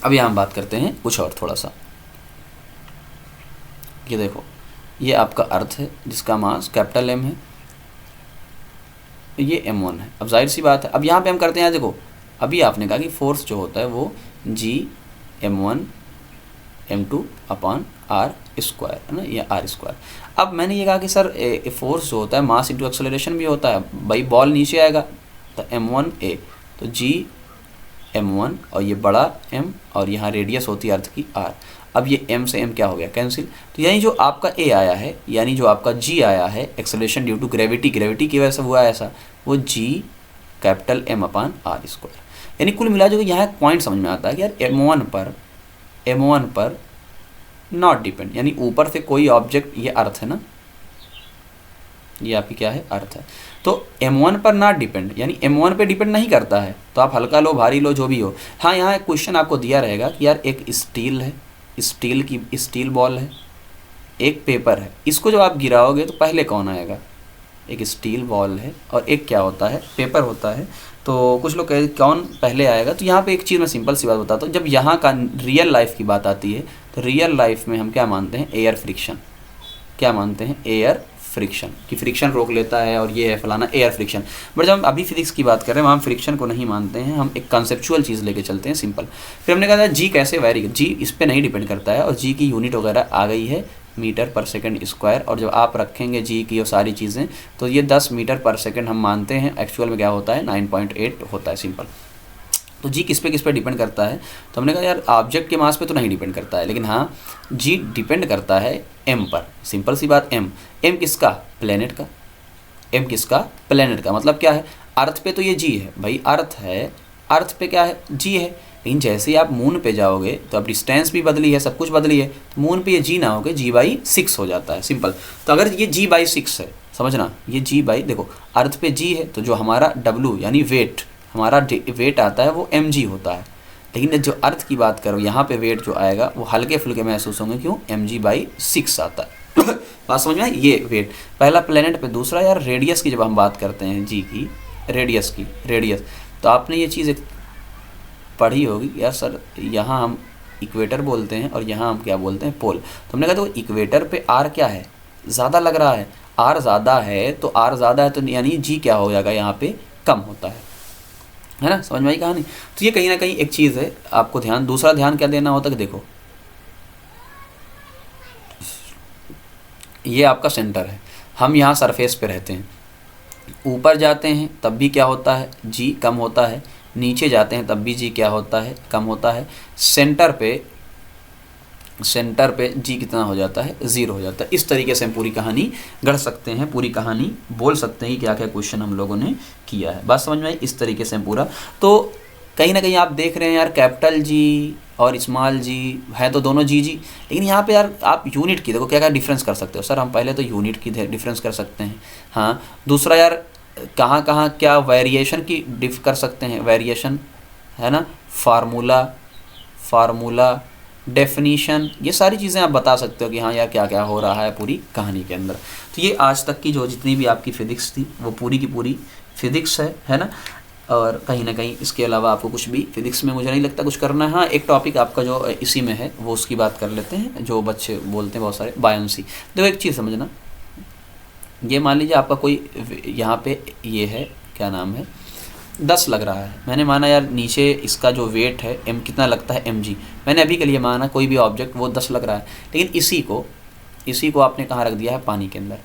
अब यहाँ हम बात करते हैं कुछ और थोड़ा सा। ये देखो ये आपका अर्थ है जिसका मास M है, ये m1 है। अब जाहिर सी बात है, अब यहाँ पे हम करते हैं, देखो अभी आपने कहा कि फोर्स जो होता है वो G m1 m2 upon r square है ना, या r स्क्वायर। अब मैंने ये कहा कि सर फोर्स जो होता है मास इंटू एक्सेलरेशन भी होता है भाई, बॉल नीचे आएगा तो m1a, तो G m1 और ये बड़ा M और यहाँ रेडियस होती है अर्थ की r। अब ये m से m क्या हो गया, कैंसिल। तो यानी जो आपका a आया है, यानी जो आपका g आया है acceleration due to gravity, gravity की वजह से हुआ ऐसा, वो G capital M upon r square. यानी कुल मिला जो यहाँ एक पॉइंट समझ में आता है कि यार m1 पर नॉट डिपेंड, यानी ऊपर से कोई ऑब्जेक्ट, ये अर्थ है ना, ये आपकी क्या है, अर्थ है, तो m1 पर नॉट डिपेंड, यानी m1 पे डिपेंड नहीं करता है। तो आप हल्का लो भारी लो जो भी हो। हाँ, यहाँ एक क्वेश्चन आपको दिया रहेगा कि यार एक स्टील है, स्टील बॉल है, एक पेपर है, इसको जब आप गिराओगे तो पहले कौन आएगा, एक स्टील बॉल है और एक क्या होता है, पेपर होता है। तो कुछ लोग कहे कौन पहले आएगा, तो यहाँ पे एक चीज़ मैं सिंपल सी बात बताता हूँ, जब यहाँ का रियल लाइफ की बात आती है तो रियल लाइफ में हम क्या मानते हैं, एयर फ्रिक्शन, क्या मानते हैं, एयर फ्रिक्शन, कि फ्रिक्शन रोक लेता है और ये है फलाना, एयर फ्रिक्शन। बट जब हम अभी फिजिक्स की बात कर रहे हैं वहाँ हम फ्रिक्शन को नहीं मानते हैं, हम एक कॉन्सेप्चुअल चीज़ लेके चलते हैं, सिंपल। फिर हमने कहा था जी कैसे वेरी, जी इस पर नहीं डिपेंड करता है, और जी की यूनिट वगैरह आ गई है मीटर पर सेकंड स्क्वायर, और जब आप रखेंगे जी की और सारी चीज़ें तो ये 10 मीटर पर सेकंड हम मानते हैं, एक्चुअल में क्या होता है 9.8 होता है, सिंपल। तो जी किस पे डिपेंड करता है, तो हमने कहा यार ऑब्जेक्ट के मास पे तो नहीं डिपेंड करता है, लेकिन हाँ जी डिपेंड करता है एम पर, सिंपल सी बात। एम किसका, प्लेनेट का, एम किसका, प्लेनेट का। मतलब क्या है, अर्थ पे तो ये जी है भाई, अर्थ है, अर्थ पे क्या है, जी है, लेकिन जैसे ही आप मून पे जाओगे तो अब डिस्टेंस भी बदली है, सब कुछ बदली है, तो मून पे ये जी ना होके G/6 हो जाता है, सिंपल। तो अगर ये G/6 है, समझना ये देखो अर्थ पे जी है, तो जो हमारा W यानी वेट, हमारा वेट आता है वो mg होता है, लेकिन जो अर्थ की बात करो यहाँ पे वेट जो आएगा वो हल्के फुल्के महसूस होंगे, क्यों, mg/6 आता है। बात समझ में, ये वेट पहला प्लेनेट पे। दूसरा यार रेडियस की जब हम बात करते हैं, जी की रेडियस, तो आपने ये चीज़ पढ़ी होगी यार सर, यहाँ हम इक्वेटर बोलते हैं और यहाँ हम क्या बोलते हैं, पोल। तो हमने कहा तो इक्वेटर पे आर क्या है, ज़्यादा लग रहा है, आर ज़्यादा है, तो आर ज़्यादा है तो यानी जी क्या हो जाएगा, यहाँ पे कम होता है ना, समझ में आई कहानी। तो ये कहीं ना कहीं एक चीज़ है, आपको दूसरा ध्यान क्या देना होता है कि देखो ये आपका सेंटर है, हम यहाँ सरफेस पे रहते हैं, ऊपर जाते हैं तब भी क्या होता है, जी कम होता है, नीचे जाते हैं तब भी जी क्या होता है, कम होता है, सेंटर पे जी कितना हो जाता है, 0 हो जाता है। इस तरीके से हम पूरी कहानी गढ़ सकते हैं, पूरी कहानी बोल सकते हैं कि क्या क्या क्वेश्चन हम लोगों ने किया है। बात समझ में आई, इस तरीके से हम पूरा, तो कहीं ना कहीं आप देख रहे हैं यार कैपिटल जी और स्मॉल जी है तो दोनों जी, लेकिन यहाँ पे यार आप यूनिट की देखो क्या क्या डिफरेंस कर सकते हो। सर हम पहले तो यूनिट की डिफरेंस कर सकते हैं, हाँ। दूसरा यार कहाँ क्या वेरिएशन की डिफ कर सकते हैं, वेरिएशन है ना, फार्मूला डेफिनीशन, ये सारी चीज़ें आप बता सकते हो कि हाँ यार क्या क्या हो रहा है पूरी कहानी के अंदर। तो ये आज तक की जो जितनी भी आपकी फ़िज़िक्स थी वो पूरी की पूरी फ़िज़िक्स है ना। और कहीं ना कहीं इसके अलावा आपको कुछ भी फ़िज़िक्स में मुझे नहीं लगता कुछ करना है। हाँ, एक टॉपिक आपका जो इसी में है वो उसकी बात कर लेते हैं, जो बच्चे बोलते हैं बहुत सारे, बायोन्सी। देखो एक चीज़ समझना, ये मान लीजिए आपका कोई यहाँ पे ये है, क्या नाम है, 10 लग रहा है, मैंने माना यार नीचे इसका जो वेट है m कितना लगता है, mg, मैंने अभी के लिए माना कोई भी ऑब्जेक्ट वो 10 लग रहा है, लेकिन इसी को आपने कहाँ रख दिया है, पानी के अंदर।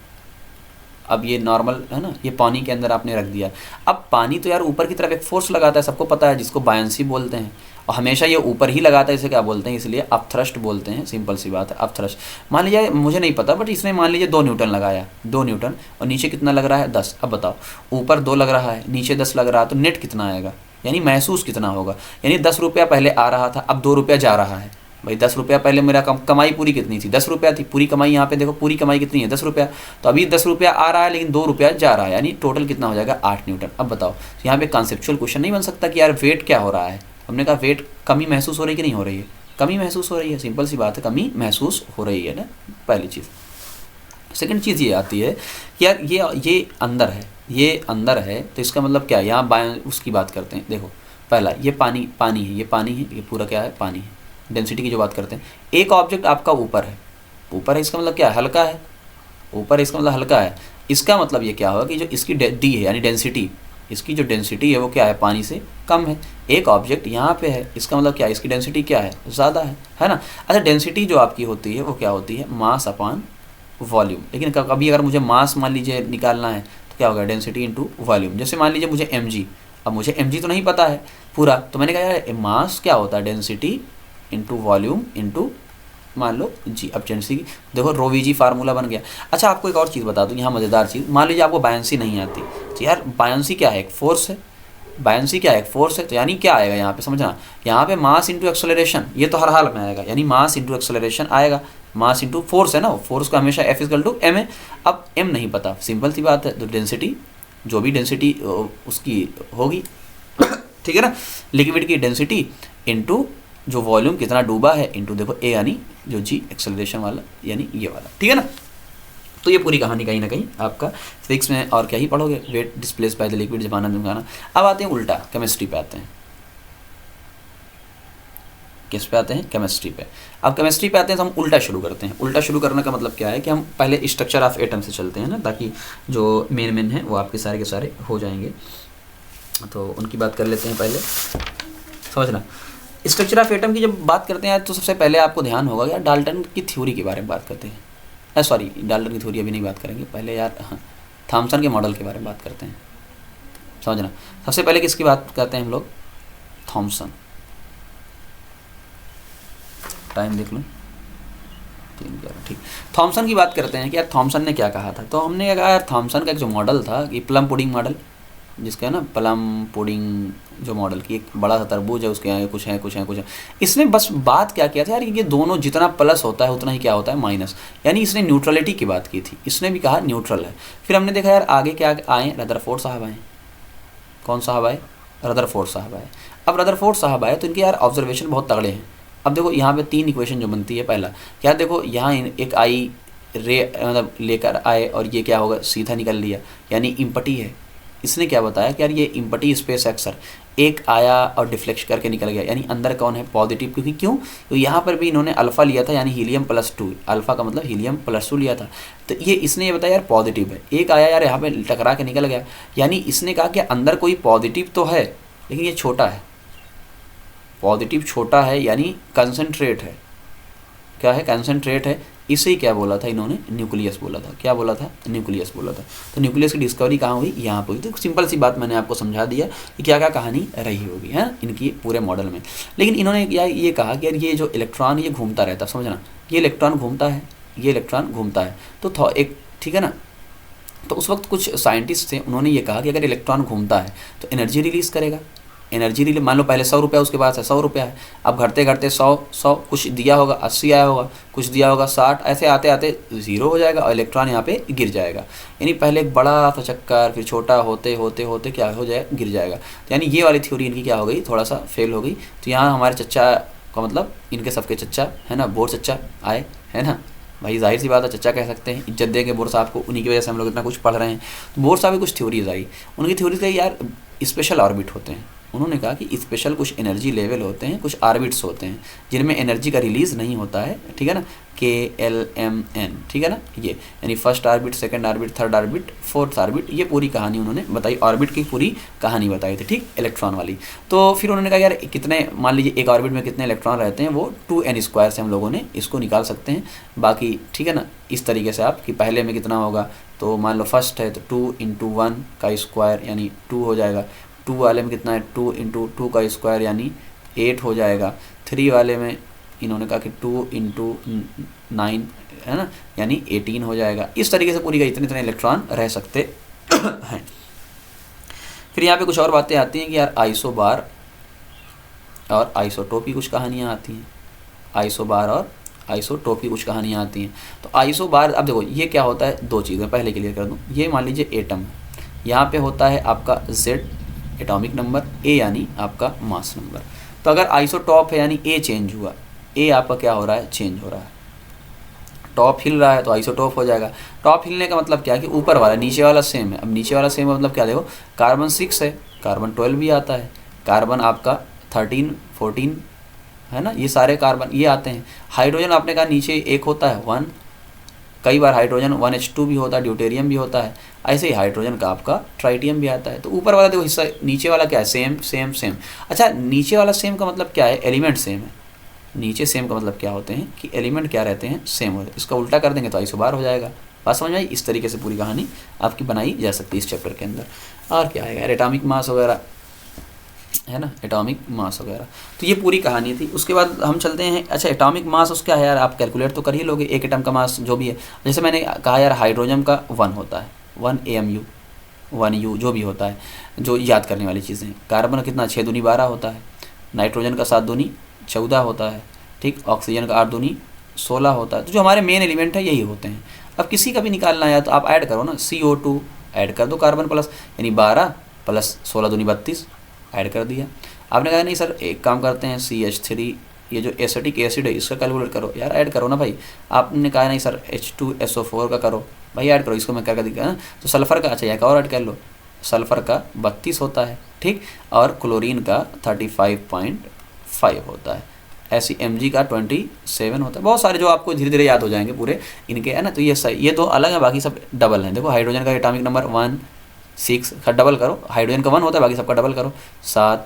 अब ये नॉर्मल है ना, ये पानी के अंदर आपने रख दिया। अब पानी तो यार ऊपर की तरफ एक फोर्स लगाता है, सबको पता है, जिसको बायंसी बोलते हैं, और हमेशा ये ऊपर ही लगाता है, इसे क्या बोलते हैं, इसलिए अपथ्रस्ट बोलते हैं, सिंपल सी बात है, अपथ्रस्ट। मान लीजिए, मुझे नहीं पता, बट इसने मान लीजिए 2 न्यूटन लगाया, 2 न्यूटन, और नीचे कितना लग रहा है, 10। अब बताओ, ऊपर 2 लग रहा है, नीचे 10 लग रहा है, तो नेट कितना आएगा, यानी महसूस कितना होगा। यानी 10 रुपया पहले आ रहा था, अब 2 रुपया जा रहा है। भाई 10 रुपया पहले मेरा कमाई पूरी कितनी थी, 10 रुपया थी पूरी कमाई। यहाँ पे देखो पूरी कमाई कितनी है, 10 रुपया। तो अभी 10 रुपया आ रहा है, लेकिन 2 रुपया जा रहा है, यानी टोटल कितना हो जाएगा, 8 न्यूटन। अब बताओ, यहाँ पे कॉन्सेप्चुअल क्वेश्चन नहीं बन सकता कि यार वेट क्या हो रहा है। हमने कहा वेट कमी महसूस हो रही है कि नहीं हो रही है, कमी महसूस हो रही है, सिंपल सी बात है, कमी महसूस हो रही है ना, पहली चीज़। सेकंड चीज़ ये आती है कि यार ये अंदर है, तो इसका मतलब क्या है, यहाँ उसकी बात करते हैं। देखो पहला ये पानी है, ये पूरा क्या है, पानी है। डेंसिटी की जो बात करते हैं, एक ऑब्जेक्ट आपका ऊपर है, इसका मतलब क्या है, हल्का है, ऊपर इसका मतलब हल्का है, इसका मतलब ये क्या होगा कि जो इसकी डी है यानी डेंसिटी, इसकी जो डेंसिटी है वो क्या है, पानी से कम है। एक ऑब्जेक्ट यहाँ पे है, इसका मतलब क्या है, इसकी डेंसिटी क्या है, ज़्यादा है ना। अच्छा, डेंसिटी जो आपकी होती है वो क्या होती है, मास अपॉन वॉल्यूम। लेकिन कभी अगर मुझे मास मान लीजिए निकालना है तो क्या होगा, डेंसिटी इंटू वॉल्यूम। जैसे मान लीजिए मुझे mg, अब मुझे mg तो नहीं पता है पूरा, तो मैंने कहा यार मास क्या होता है, डेंसिटी इंटू वॉल्यूम इंटू मान लो जी। अब डेंसिटी देखो रो वी जी फार्मूला बन गया। अच्छा, आपको एक और चीज़ बता दूँ यहाँ, मज़ेदार चीज़, मान लीजिए आपको बायंसी नहीं आती, तो यार बायंसी क्या है, एक फोर्स है। बायंसी क्या है, एक फोर्स है, तो यानी क्या आएगा यहाँ पे, समझना, यहाँ पे मास इंटू एक्सेलरेशन, ये तो हर हाल में आएगा, यानी मास इंटू एक्सेलरेशन आएगा, मास इंटू फोर्स है ना, फोर्स का हमेशा F इक्वल टू m है। अब m नहीं पता, सिंपल सी बात है, तो डेंसिटी जो भी डेंसिटी उसकी होगी ठीक है ना, लिक्विड की डेंसिटी इंटू जो वॉल्यूम कितना डूबा है इंटू देखो a यानी जो g एक्सेलरेशन वाला यानी ये वाला, ठीक है ना। तो ये पूरी कहानी कहीं ना कहीं आपका फिजिक्स में और क्या ही पढ़ोगे, weight displace by the liquid जब आनंद में। अब आते हैं उल्टा, केमिस्ट्री पे आते हैं। किस पे आते हैं, केमिस्ट्री पे। अब केमिस्ट्री पे आते हैं तो हम उल्टा शुरू करते हैं। उल्टा शुरू करने का मतलब क्या है कि हम पहले स्ट्रक्चर ऑफ एटम से चलते हैं ना, ताकि जो मेन है वो आपके सारे के सारे हो जाएंगे। तो उनकी बात कर लेते हैं पहले, समझना। स्ट्रक्चर ऑफ एटम की जब बात करते हैं तो सबसे पहले आपको ध्यान होगा यार डाल्टन की थ्योरी के बारे में बात करते हैं। सॉरी, डाल्टन की थ्योरी अभी नहीं बात करेंगे, पहले यार थॉमसन के मॉडल के बारे में बात करते हैं, समझना। सबसे पहले किसकी बात करते हैं हम लोग, थॉमसन। टाइम देख लो 3:11, ठीक। थॉमसन की बात करते हैं कि यार थॉमसन ने क्या कहा था। तो हमने कहा यार थॉमसन का एक जो मॉडल था कि प्लम पुडिंग मॉडल, जिसका है ना प्लम पुडिंग जो मॉडल की, एक बड़ा सा तरबूज है, उसके आगे कुछ है। इसने बस बात क्या किया था यार, ये दोनों जितना प्लस होता है उतना ही क्या होता है, माइनस, यानी इसने न्यूट्रलिटी की बात की थी, इसने भी कहा न्यूट्रल है। फिर हमने देखा यार आगे क्या आए, रदरफोर्ड साहब आए। कौन साहब आए, रदरफोर्ड साहब आए। अब रदरफोर्ड साहब आए तो इनके यार ऑब्जर्वेशन बहुत तगड़े हैं। अब देखो यहाँ पे 3 इक्वेशन जो बनती है, पहला क्या, देखो यहाँ एक आई रे मतलब लेकर आए और ये क्या होगा, सीधा निकल लिया, यानी इम्पटी है। इसने क्या बताया कि यार ये इम्पटी स्पेस एक्सर एक आया और डिफ्लेक्ट करके निकल गया, यानी अंदर कौन है, पॉजिटिव। क्योंकि क्यों, तो यहाँ पर भी इन्होंने अल्फ़ा लिया था, यानी हीलियम +2, अल्फ़ा का मतलब हीलियम +2 लिया था। तो ये इसने ये बताया यार पॉजिटिव है, एक आया यार यहाँ पे टकरा के निकल गया, यानी इसने कहा कि अंदर कोई पॉजिटिव तो है लेकिन ये छोटा है, पॉजिटिव छोटा है, यानी कंसनट्रेट है। क्या है, कंसनट्रेट है। इसे ही क्या बोला था इन्होंने, न्यूक्लियस बोला था। क्या बोला था, न्यूक्लियस बोला था। तो न्यूक्लियस की डिस्कवरी कहाँ हुई, यहाँ पर हुई। तो सिंपल सी बात मैंने आपको समझा दिया कि क्या क्या कहानी रही होगी है इनकी पूरे मॉडल में। लेकिन इन्होंने ये कहा कि यार ये जो इलेक्ट्रॉन ये घूमता रहता है, समझना, ये इलेक्ट्रॉन घूमता है, ये इलेक्ट्रॉन घूमता है, तो एक ठीक है ना। तो उस वक्त कुछ साइंटिस्ट थे, उन्होंने ये कहा कि अगर इलेक्ट्रॉन घूमता है तो एनर्जी रिलीज़ करेगा। एनर्जी रिलीज, मान लो पहले 100 रुपया उसके पास है, 100 रुपया है, अब घटते घटते 100 कुछ दिया होगा, 80 आया होगा, कुछ दिया होगा 60, ऐसे आते आते 0 हो जाएगा और इलेक्ट्रॉन यहाँ पे गिर जाएगा। यानी पहले एक बड़ा सा चक्कर, फिर छोटा होते होते होते क्या हो जाएगा, गिर जाएगा। तो यानी ये वाली थ्योरी इनकी क्या हो गई, थोड़ा सा फेल हो गई। तो यहाँ हमारे चच्चा का मतलब इनके सबके चच्चा है ना, बोर चच्चा आए है ना, भाई जाहिर सी बात है चच्चा कह सकते हैं, इज्जत देंगे बोर साहब को, उन्हीं की वजह से हम लोग इतना कुछ पढ़ रहे हैं। तो बोर साहब की कुछ थ्योरीज आई, उनकी थ्योरीज का यार स्पेशल ऑर्बिट होते हैं। उन्होंने कहा कि स्पेशल कुछ एनर्जी लेवल होते हैं, कुछ ऑर्बिट्स होते हैं जिनमें एनर्जी का रिलीज़ नहीं होता है, ठीक है ना, KLMN, ठीक है ना, ये यानी first orbit, second orbit, third orbit, fourth orbit, ये पूरी कहानी उन्होंने बताई, ऑर्बिट की पूरी कहानी बताई थी, ठीक, इलेक्ट्रॉन वाली। तो फिर उन्होंने कहा यार कितने, मान लीजिए एक ऑर्बिट में कितने इलेक्ट्रॉन रहते हैं, वो 2n² से हम लोगों ने इसको निकाल सकते हैं। बाकी ठीक है ना, इस तरीके से आप कि पहले में कितना होगा, तो मान लो फर्स्ट है तो 2 × 1 का स्क्वायर यानी 2 हो जाएगा, 2 वाले में कितना है, 2 × 2 का स्क्वायर यानी 8 हो जाएगा, 3 वाले में इन्होंने कहा कि 2 × 9 है ना, यानी 18 हो जाएगा। इस तरीके से पूरी का इतने इलेक्ट्रॉन रह सकते हैं। फिर यहाँ पे कुछ और बातें आती हैं कि यार आइसोबार और आइसोटोप की कुछ कहानियाँ आती हैं, आइसोबार और आइसोटोप की कुछ कहानियाँ आती हैं। तो आइसोबार, अब देखो ये क्या होता है, 2 चीज़ें पहले क्लियर कर दूँ। ये मान लीजिए एटम, यहाँ पे होता है आपका Z एटॉमिक नंबर, A यानी आपका मास नंबर। तो अगर आइसोटॉप है यानी A चेंज हुआ, A आपका क्या हो रहा है, चेंज हो रहा है, टॉप हिल रहा है तो आइसोटॉप हो जाएगा। टॉप हिलने का मतलब क्या है कि ऊपर वाला नीचे वाला सेम है। अब नीचे वाला सेम है मतलब क्या, देखो कार्बन 6 है, कार्बन 12 भी आता है, कार्बन आपका 13 14 है ना, ये सारे कार्बन ये आते हैं। हाइड्रोजन आपने कहा नीचे एक होता है 1, कई बार हाइड्रोजन 1H2 भी होता है, ड्यूटेरियम भी होता है, ऐसे ही हाइड्रोजन का आपका ट्राइटियम भी आता है। तो ऊपर वाला देखो हिस्सा, नीचे वाला क्या है, सेम सेम सेम। अच्छा, नीचे वाला सेम का मतलब क्या है, एलिमेंट सेम है। नीचे सेम का मतलब क्या होते हैं कि एलिमेंट क्या रहते हैं, सेम होते हैं। इसका उल्टा कर देंगे तो आइसोबार हो जाएगा। बात समझ में आई? इस तरीके से पूरी कहानी आपकी बनाई जा सकती है इस चैप्टर के अंदर। और क्या आएगा यार, एटॉमिक मास वगैरह है ना, एटॉमिक मास वगैरह। तो ये पूरी कहानी थी। उसके बाद हम चलते हैं, अच्छा एटॉमिक मास उसका है यार, आप कैलकुलेट तो कर ही लोगे, एक एटम का मास जो भी है। जैसे मैंने कहा यार, हाइड्रोजन का 1 होता है, 1 AMU, 1U जो भी होता है, जो याद करने वाली चीज़ें। कार्बन कितना, 6 दूनी 12 होता है। नाइट्रोजन का 7 दूनी 14 होता है, ठीक। ऑक्सीजन का 8 दूनी 16 होता है। तो जो हमारे मेन एलिमेंट है यही होते हैं। अब किसी का भी निकालना है तो आप ऐड करो ना, CO2 ऐड कर दो कार्बन प्लस, यानी 12 प्लस 16 दूनी 32 ऐड कर दिया। आपने कहा नहीं सर एक काम करते हैं, CH3 ये जो एसिटिक एसिड है इसका कैलकुलेट करो। यार ऐड करो ना भाई। आपने कहा नहीं सर H2SO4 का करो, भाई ऐड करो, इसको मैं करके दिखा ना। तो सल्फ़र का, अच्छा एक और ऐड कर लो, सल्फ़र का 32 होता है, ठीक। और क्लोरीन का 35.5 होता है। ऐसी Mg का 27 होता है। बहुत सारे जो आपको धीरे धीरे याद हो जाएंगे पूरे इनके, है ना। तो ये सही, ये दो अलग है, बाकी सब डबल हैं। देखो हाइड्रोजन का एटॉमिक नंबर 1 6 का डबल करो, हाइड्रोजन का 1 होता है, बाकी सबका डबल करो। 7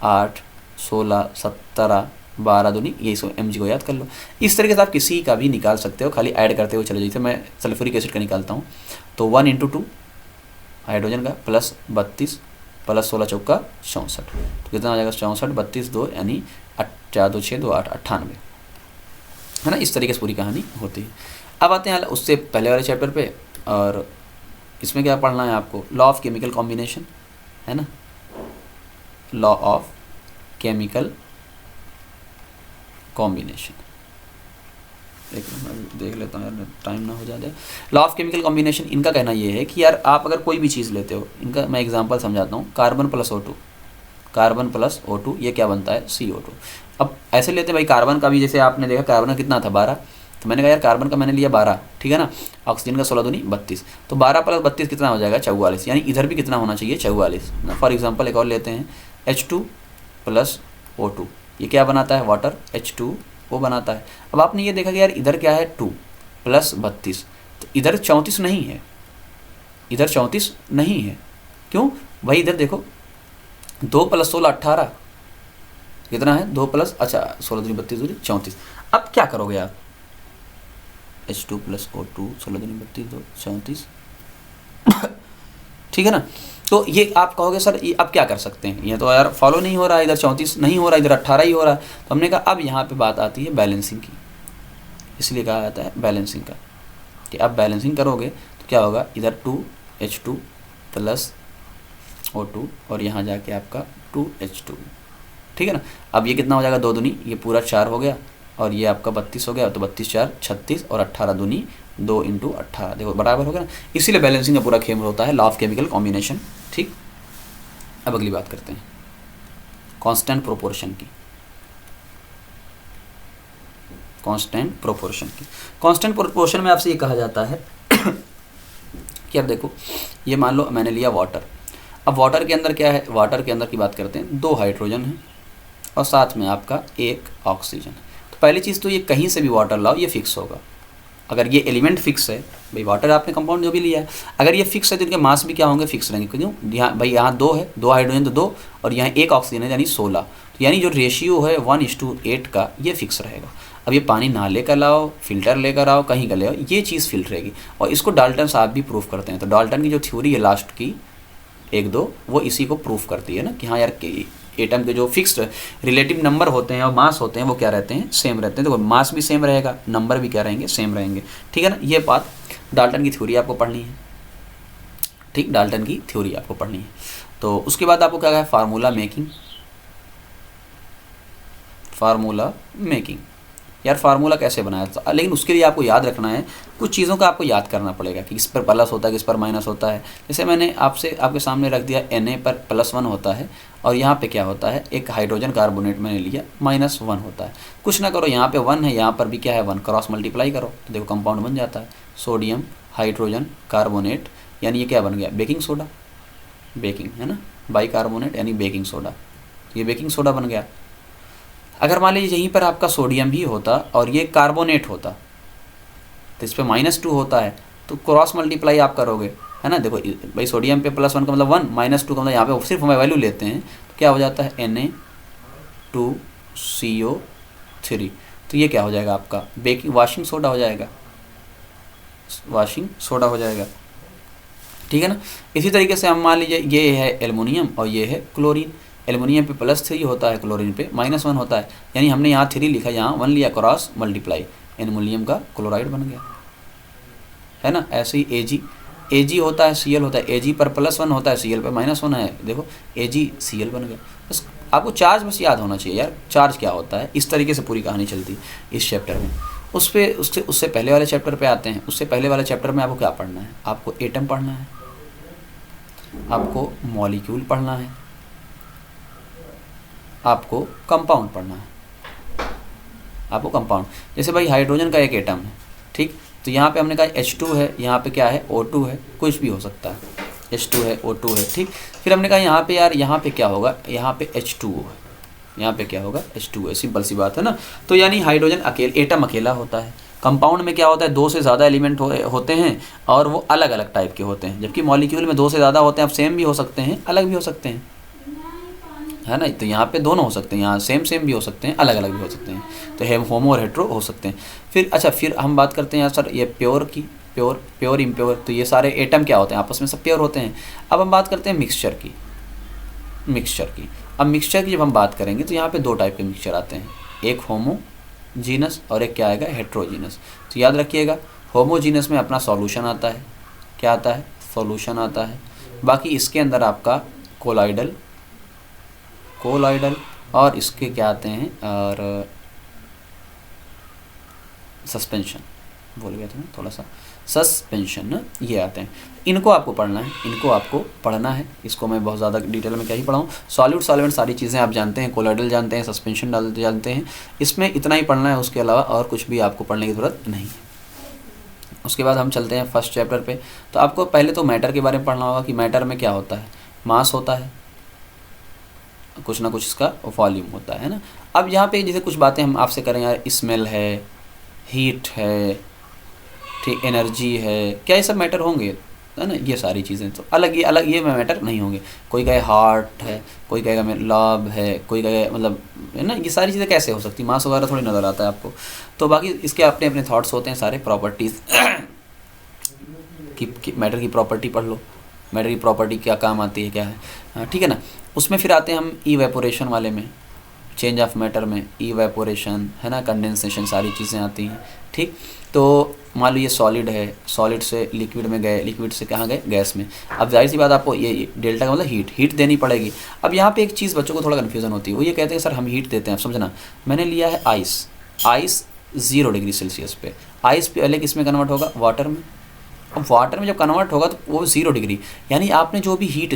8 16 17 12 दूनी, ये इसको Mg को याद कर लो। इस तरीके से आप किसी का भी निकाल सकते हो, खाली ऐड करते हुए चले। जैसे मैं सल्फ्यूरिक एसिड का निकालता हूँ तो 1 × 2 हाइड्रोजन का प्लस 32 प्लस 16 चौका 64, तो कितना हो जाएगा 64 32 2 यानी 4 2 6 2 8 98, है ना। इस तरीके से पूरी कहानी होती है। अब आते हैं उससे पहले वाले चैप्टर पे, और इसमें क्या पढ़ना है आपको, लॉ ऑफ केमिकल कॉम्बिनेशन, है ना। लॉ ऑफ केमिकल कॉम्बिनेशन, एक मिनट देख लेता हूँ यार, टाइम ना हो जाए। लॉ ऑफ केमिकल कॉम्बिनेशन, इनका कहना ये है कि यार आप अगर कोई भी चीज़ लेते हो, इनका मैं एग्जांपल समझाता हूँ। कार्बन प्लस O2 ये क्या बनता है, CO2। अब ऐसे लेते हैं भाई, कार्बन का भी जैसे आपने देखा, कार्बन का कितना था 12, तो मैंने कहा यार कार्बन का मैंने लिया 12, ठीक है ना। ऑक्सीजन का 16 दूनी 32, तो 12 प्लस 32 कितना हो जाएगा 44, यानी इधर भी कितना होना चाहिए 44। फॉर एग्जाम्पल एक और लेते हैं, H2 प्लस O2, ये क्या बनाता है, वाटर, H2O बनाता है। अब आपने ये देखा कि यार इधर क्या है 2 प्लस 32, तो इधर 34 नहीं है, इधर 34 नहीं है, क्यों भाई, इधर देखो 2 प्लस 16 18, कितना है 2 प्लस, अच्छा 16 दूनी 32 दूनी 34। अब क्या करोगे आप, H2 प्लस O2 16 दूनी 32 2 34, ठीक है ना। तो ये आप कहोगे सर ये अब क्या कर सकते हैं, ये तो यार फॉलो नहीं हो रहा है, इधर 34 नहीं हो रहा, इधर 18 ही हो रहा है। तो हमने कहा अब यहाँ पे बात आती है बैलेंसिंग की, इसलिए कहा जाता है बैलेंसिंग का, कि आप बैलेंसिंग करोगे तो क्या होगा, इधर 2H2 प्लस O2 और यहाँ जाके आपका 2H2, ठीक है ना। अब ये कितना हो जाएगा, 2 दूनी, ये पूरा 4 हो गया, और ये आपका 32 हो गया, तो 32 4 36 और 18 दूनी 2 × 18, देखो बराबर हो गया ना। इसीलिए बैलेंसिंग का पूरा खेल होता है, लॉ ऑफ केमिकल कॉम्बिनेशन, ठीक। अब अगली बात करते हैं कांस्टेंट प्रोपोर्शन की। कांस्टेंट प्रोपोर्शन में आपसे ये कहा जाता है कि अब देखो, ये मान लो मैंने लिया वाटर। अब वाटर के अंदर क्या है, वाटर के अंदर की बात करते हैं, 2 हाइड्रोजन है और साथ में आपका 1 ऑक्सीजन है। तो पहली चीज़ तो ये कहीं से भी वाटर लाओ ये फिक्स होगा। अगर ये एलिमेंट फिक्स है, भाई वाटर आपने कंपाउंड जो भी लिया है, अगर ये फिक्स है तो इनके मास भी क्या होंगे, फिक्स रहेंगे। क्यों, यहाँ भाई यहाँ 2 है, 2 हाइड्रोजन तो 2, और यहाँ 1 ऑक्सीजन है यानी 16, तो यानी जो रेशियो है 1:8 का ये फिक्स रहेगा। अब ये पानी ना लेकर लाओ, फिल्टर लेकर आओ, कहीं का ले आओ, ये चीज़ फिल्टर रहेगी। और इसको डाल्टन साहब भी प्रूफ करते हैं। तो डाल्टन की जो थ्योरी है लास्ट की 1-2, वो इसी को प्रूफ करती है ना, कि हाँ यार एटम के जो फिक्स्ड रिलेटिव नंबर होते हैं और मास होते हैं वो क्या रहते हैं, सेम रहते हैं। देखो मास भी सेम रहेगा, नंबर भी क्या रहेंगे, सेम रहेंगे, ठीक है ना। ये बात डाल्टन की थ्योरी आपको पढ़नी है, ठीक, डाल्टन की थ्योरी आपको पढ़नी है। तो उसके बाद आपको क्या है, फार्मूला मेकिंग। यार फार्मूला कैसे बनाया था, लेकिन उसके लिए आपको याद रखना है, कुछ चीज़ों का आपको याद करना पड़ेगा कि किस पर प्लस होता है, किस पर माइनस होता है। जैसे मैंने आपके सामने रख दिया Na पर +1 होता है, और यहाँ पे क्या होता है, एक हाइड्रोजन कार्बोनेट मैंने लिया -1 होता है। कुछ ना करो, यहाँ पे 1 है, यहाँ पर भी क्या है 1, क्रॉस मल्टीप्लाई करो तो देखो कंपाउंड बन जाता है, सोडियम हाइड्रोजन कार्बोनेट, यानी ये क्या बन गया, बेकिंग सोडा, बेकिंग है ना, बाइकार्बोनेट यानी बेकिंग सोडा, ये बेकिंग सोडा बन गया। अगर मान लीजिए यहीं पर आपका सोडियम भी होता और ये कार्बोनेट होता, तो इस पर -2 होता है, तो क्रॉस मल्टीप्लाई आप करोगे, है ना। देखो भाई सोडियम पे +1 का मतलब 1, -2 का मतलब यहाँ पे सिर्फ वैल्यू लेते हैं तो क्या हो जाता है Na2CO3। तो ये क्या हो जाएगा आपका बेकिंग वाशिंग सोडा हो जाएगा, वाशिंग सोडा हो जाएगा, ठीक है ना। इसी तरीके से हम मान लीजिए ये है एल्युमिनियम और ये है क्लोरीन। एल्युमिनियम पे +3 होता है, क्लोरीन पे -1 होता है, यानी हमने यहाँ 3 लिखा, यहाँ 1 लिया, क्रॉस मल्टीप्लाई, एल्युमिनियम का क्लोराइड बन गया, है ना। ऐसे ही Ag होता है, Cl होता है, Ag पर +1 होता है, Cl पर -1 है, देखो AgCl बन गया। बस आपको चार्ज बस याद होना चाहिए यार, चार्ज क्या होता है। इस तरीके से पूरी कहानी चलती है इस चैप्टर में। उससे पहले वाले चैप्टर पे आते हैं। उससे पहले वाले चैप्टर में आपको क्या पढ़ना है, आपको एटम पढ़ना है, आपको मॉलिक्यूल पढ़ना है, आपको कंपाउंड पढ़ना है। आपको कंपाउंड, जैसे भाई हाइड्रोजन का एक एटम है, ठीक, तो यहाँ पे हमने कहा H2 है, यहाँ पे क्या है O2 है, कुछ भी हो सकता है, H2 है, O2 है, ठीक। फिर हमने कहा यहाँ पे यार, यहाँ पे क्या होगा, यहाँ पे H2O है, यहाँ पे क्या होगा H2O है, सिंपल सी बात है ना। तो यानी हाइड्रोजन एटम अकेला होता है। कंपाउंड में क्या होता है, 2 से ज़्यादा एलिमेंट होते हैं और वो अलग अलग टाइप के होते हैं, जबकि मॉलिक्यूल में 2 से ज़्यादा होते हैं। अब सेम भी हो सकते हैं, अलग भी हो सकते हैं, है ना। तो यहाँ पे दोनों हो सकते हैं, यहाँ सेम भी हो सकते हैं, अलग अलग भी हो सकते हैं, तो होमो और हेट्रो हो सकते हैं। फिर अच्छा, फिर हम बात करते हैं यार सर ये प्योर की, प्योर इम्प्योर, तो ये सारे एटम क्या होते हैं, आपस में सब प्योर होते हैं। अब हम बात करते हैं मिक्सचर की। अब मिक्सचर की जब हम बात करेंगे तो यहाँ पे 2 टाइप के मिक्सचर आते हैं, एक होमोजीनस और एक क्या आएगा हेट्रोजीनस। तो याद रखिएगा, होमोजीनस में अपना सॉल्यूशन आता है, क्या आता है, सॉल्यूशन आता है। बाकी इसके अंदर आपका कोलाइडल और इसके क्या आते हैं, और सस्पेंशन, बोल गया था ना थोड़ा सा, सस्पेंशन ना, ये आते हैं। इनको आपको पढ़ना है, इसको मैं बहुत ज़्यादा डिटेल में क्या ही पढ़ाऊँ। सॉल्यूट सॉल्वेंट सारी चीज़ें आप जानते हैं, कोलाइडल जानते हैं, सस्पेंशन जानते हैं, इसमें इतना ही पढ़ना है, उसके अलावा और कुछ भी आपको पढ़ने की ज़रूरत नहीं है। उसके बाद हम चलते हैं फर्स्ट चैप्टर पे। तो आपको पहले तो मैटर के बारे में पढ़ना होगा कि मैटर में क्या होता है, मास होता है, कुछ ना कुछ इसका वॉल्यूम होता है ना। अब यहाँ पे जैसे कुछ बातें हम आपसे करें यार, स्मेल है, हीट है, ठीक, एनर्जी है, क्या ये सब मैटर होंगे, है ना। ये सारी चीज़ें तो अलग ये मैटर नहीं होंगे। कोई कहे हार्ट है, कोई कहेगा मेरा लव है, कोई कहे मतलब, है ना। ये सारी चीज़ें कैसे हो सकती, मास वगैरह थोड़ी नज़र आता है आपको। तो बाकी इसके अपने अपने थॉट्स होते हैं सारे। प्रॉपर्टीज़ की मैटर की प्रॉपर्टी पढ़ लो, मैटर की प्रॉपर्टी क्या काम आती है, क्या है, ठीक है ना। उसमें फिर आते हैं हम इवेपोरेशन वाले में, चेंज ऑफ मैटर में इवेपोरेशन, है ना, कंडेंसेशन, सारी चीज़ें आती हैं, ठीक। तो मान लो ये सॉलिड है, सॉलिड से लिक्विड में गए, लिक्विड से कहाँ गए, गैस में। अब जाहिर सी बात आपको ये डेल्टा का मतलब हीट देनी पड़ेगी। अब यहाँ पे एक चीज़ बच्चों को थोड़ा कन्फ्यूज़न होती है, वो ये कहते हैं सर हम हीट देते हैं। अब समझना, मैंने लिया है आइस 0 डिग्री सेल्सियस पे, आइस पहले किस में कन्वर्ट होगा, वाटर में। अब वाटर में जब कन्वर्ट होगा तो वो 0 डिग्री, यानी आपने जो भी हीट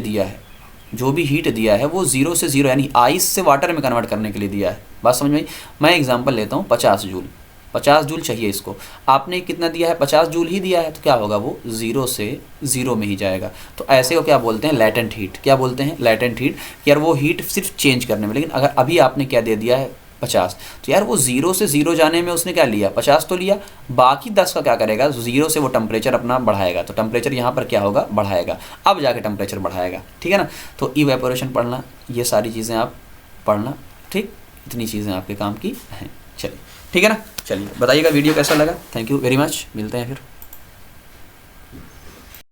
दिया है वो 0 से 0 यानी आइस से वाटर में कन्वर्ट करने के लिए दिया है। बात समझ में आई। मैं एग्जांपल लेता हूँ, 50 जूल चाहिए इसको, आपने कितना दिया है, 50 जूल ही दिया है, तो क्या होगा, वो 0 से 0 में ही जाएगा। तो ऐसे को क्या बोलते हैं, लैटेंट हीट। क्या बोलते हैं, लैटेंट हीट। यार वो हीट सिर्फ चेंज करने में, लेकिन अगर अभी आपने क्या दे दिया है 50, तो यार वो 0 से 0 जाने में उसने क्या लिया, 50 तो लिया, बाकी 10 का क्या करेगा, 0 से वो टेम्परेचर अपना बढ़ाएगा, तो टेम्परेचर यहाँ पर क्या होगा, बढ़ाएगा, अब जाके टेम्परेचर बढ़ाएगा, ठीक है ना। तो इवेपोरेशन पढ़ना, ये सारी चीज़ें आप पढ़ना, ठीक, इतनी चीज़ें आपके काम की हैं। चलिए ठीक है ना, चलिए बताइएगा वीडियो कैसा लगा। थैंक यू वेरी मच, मिलते हैं फिर।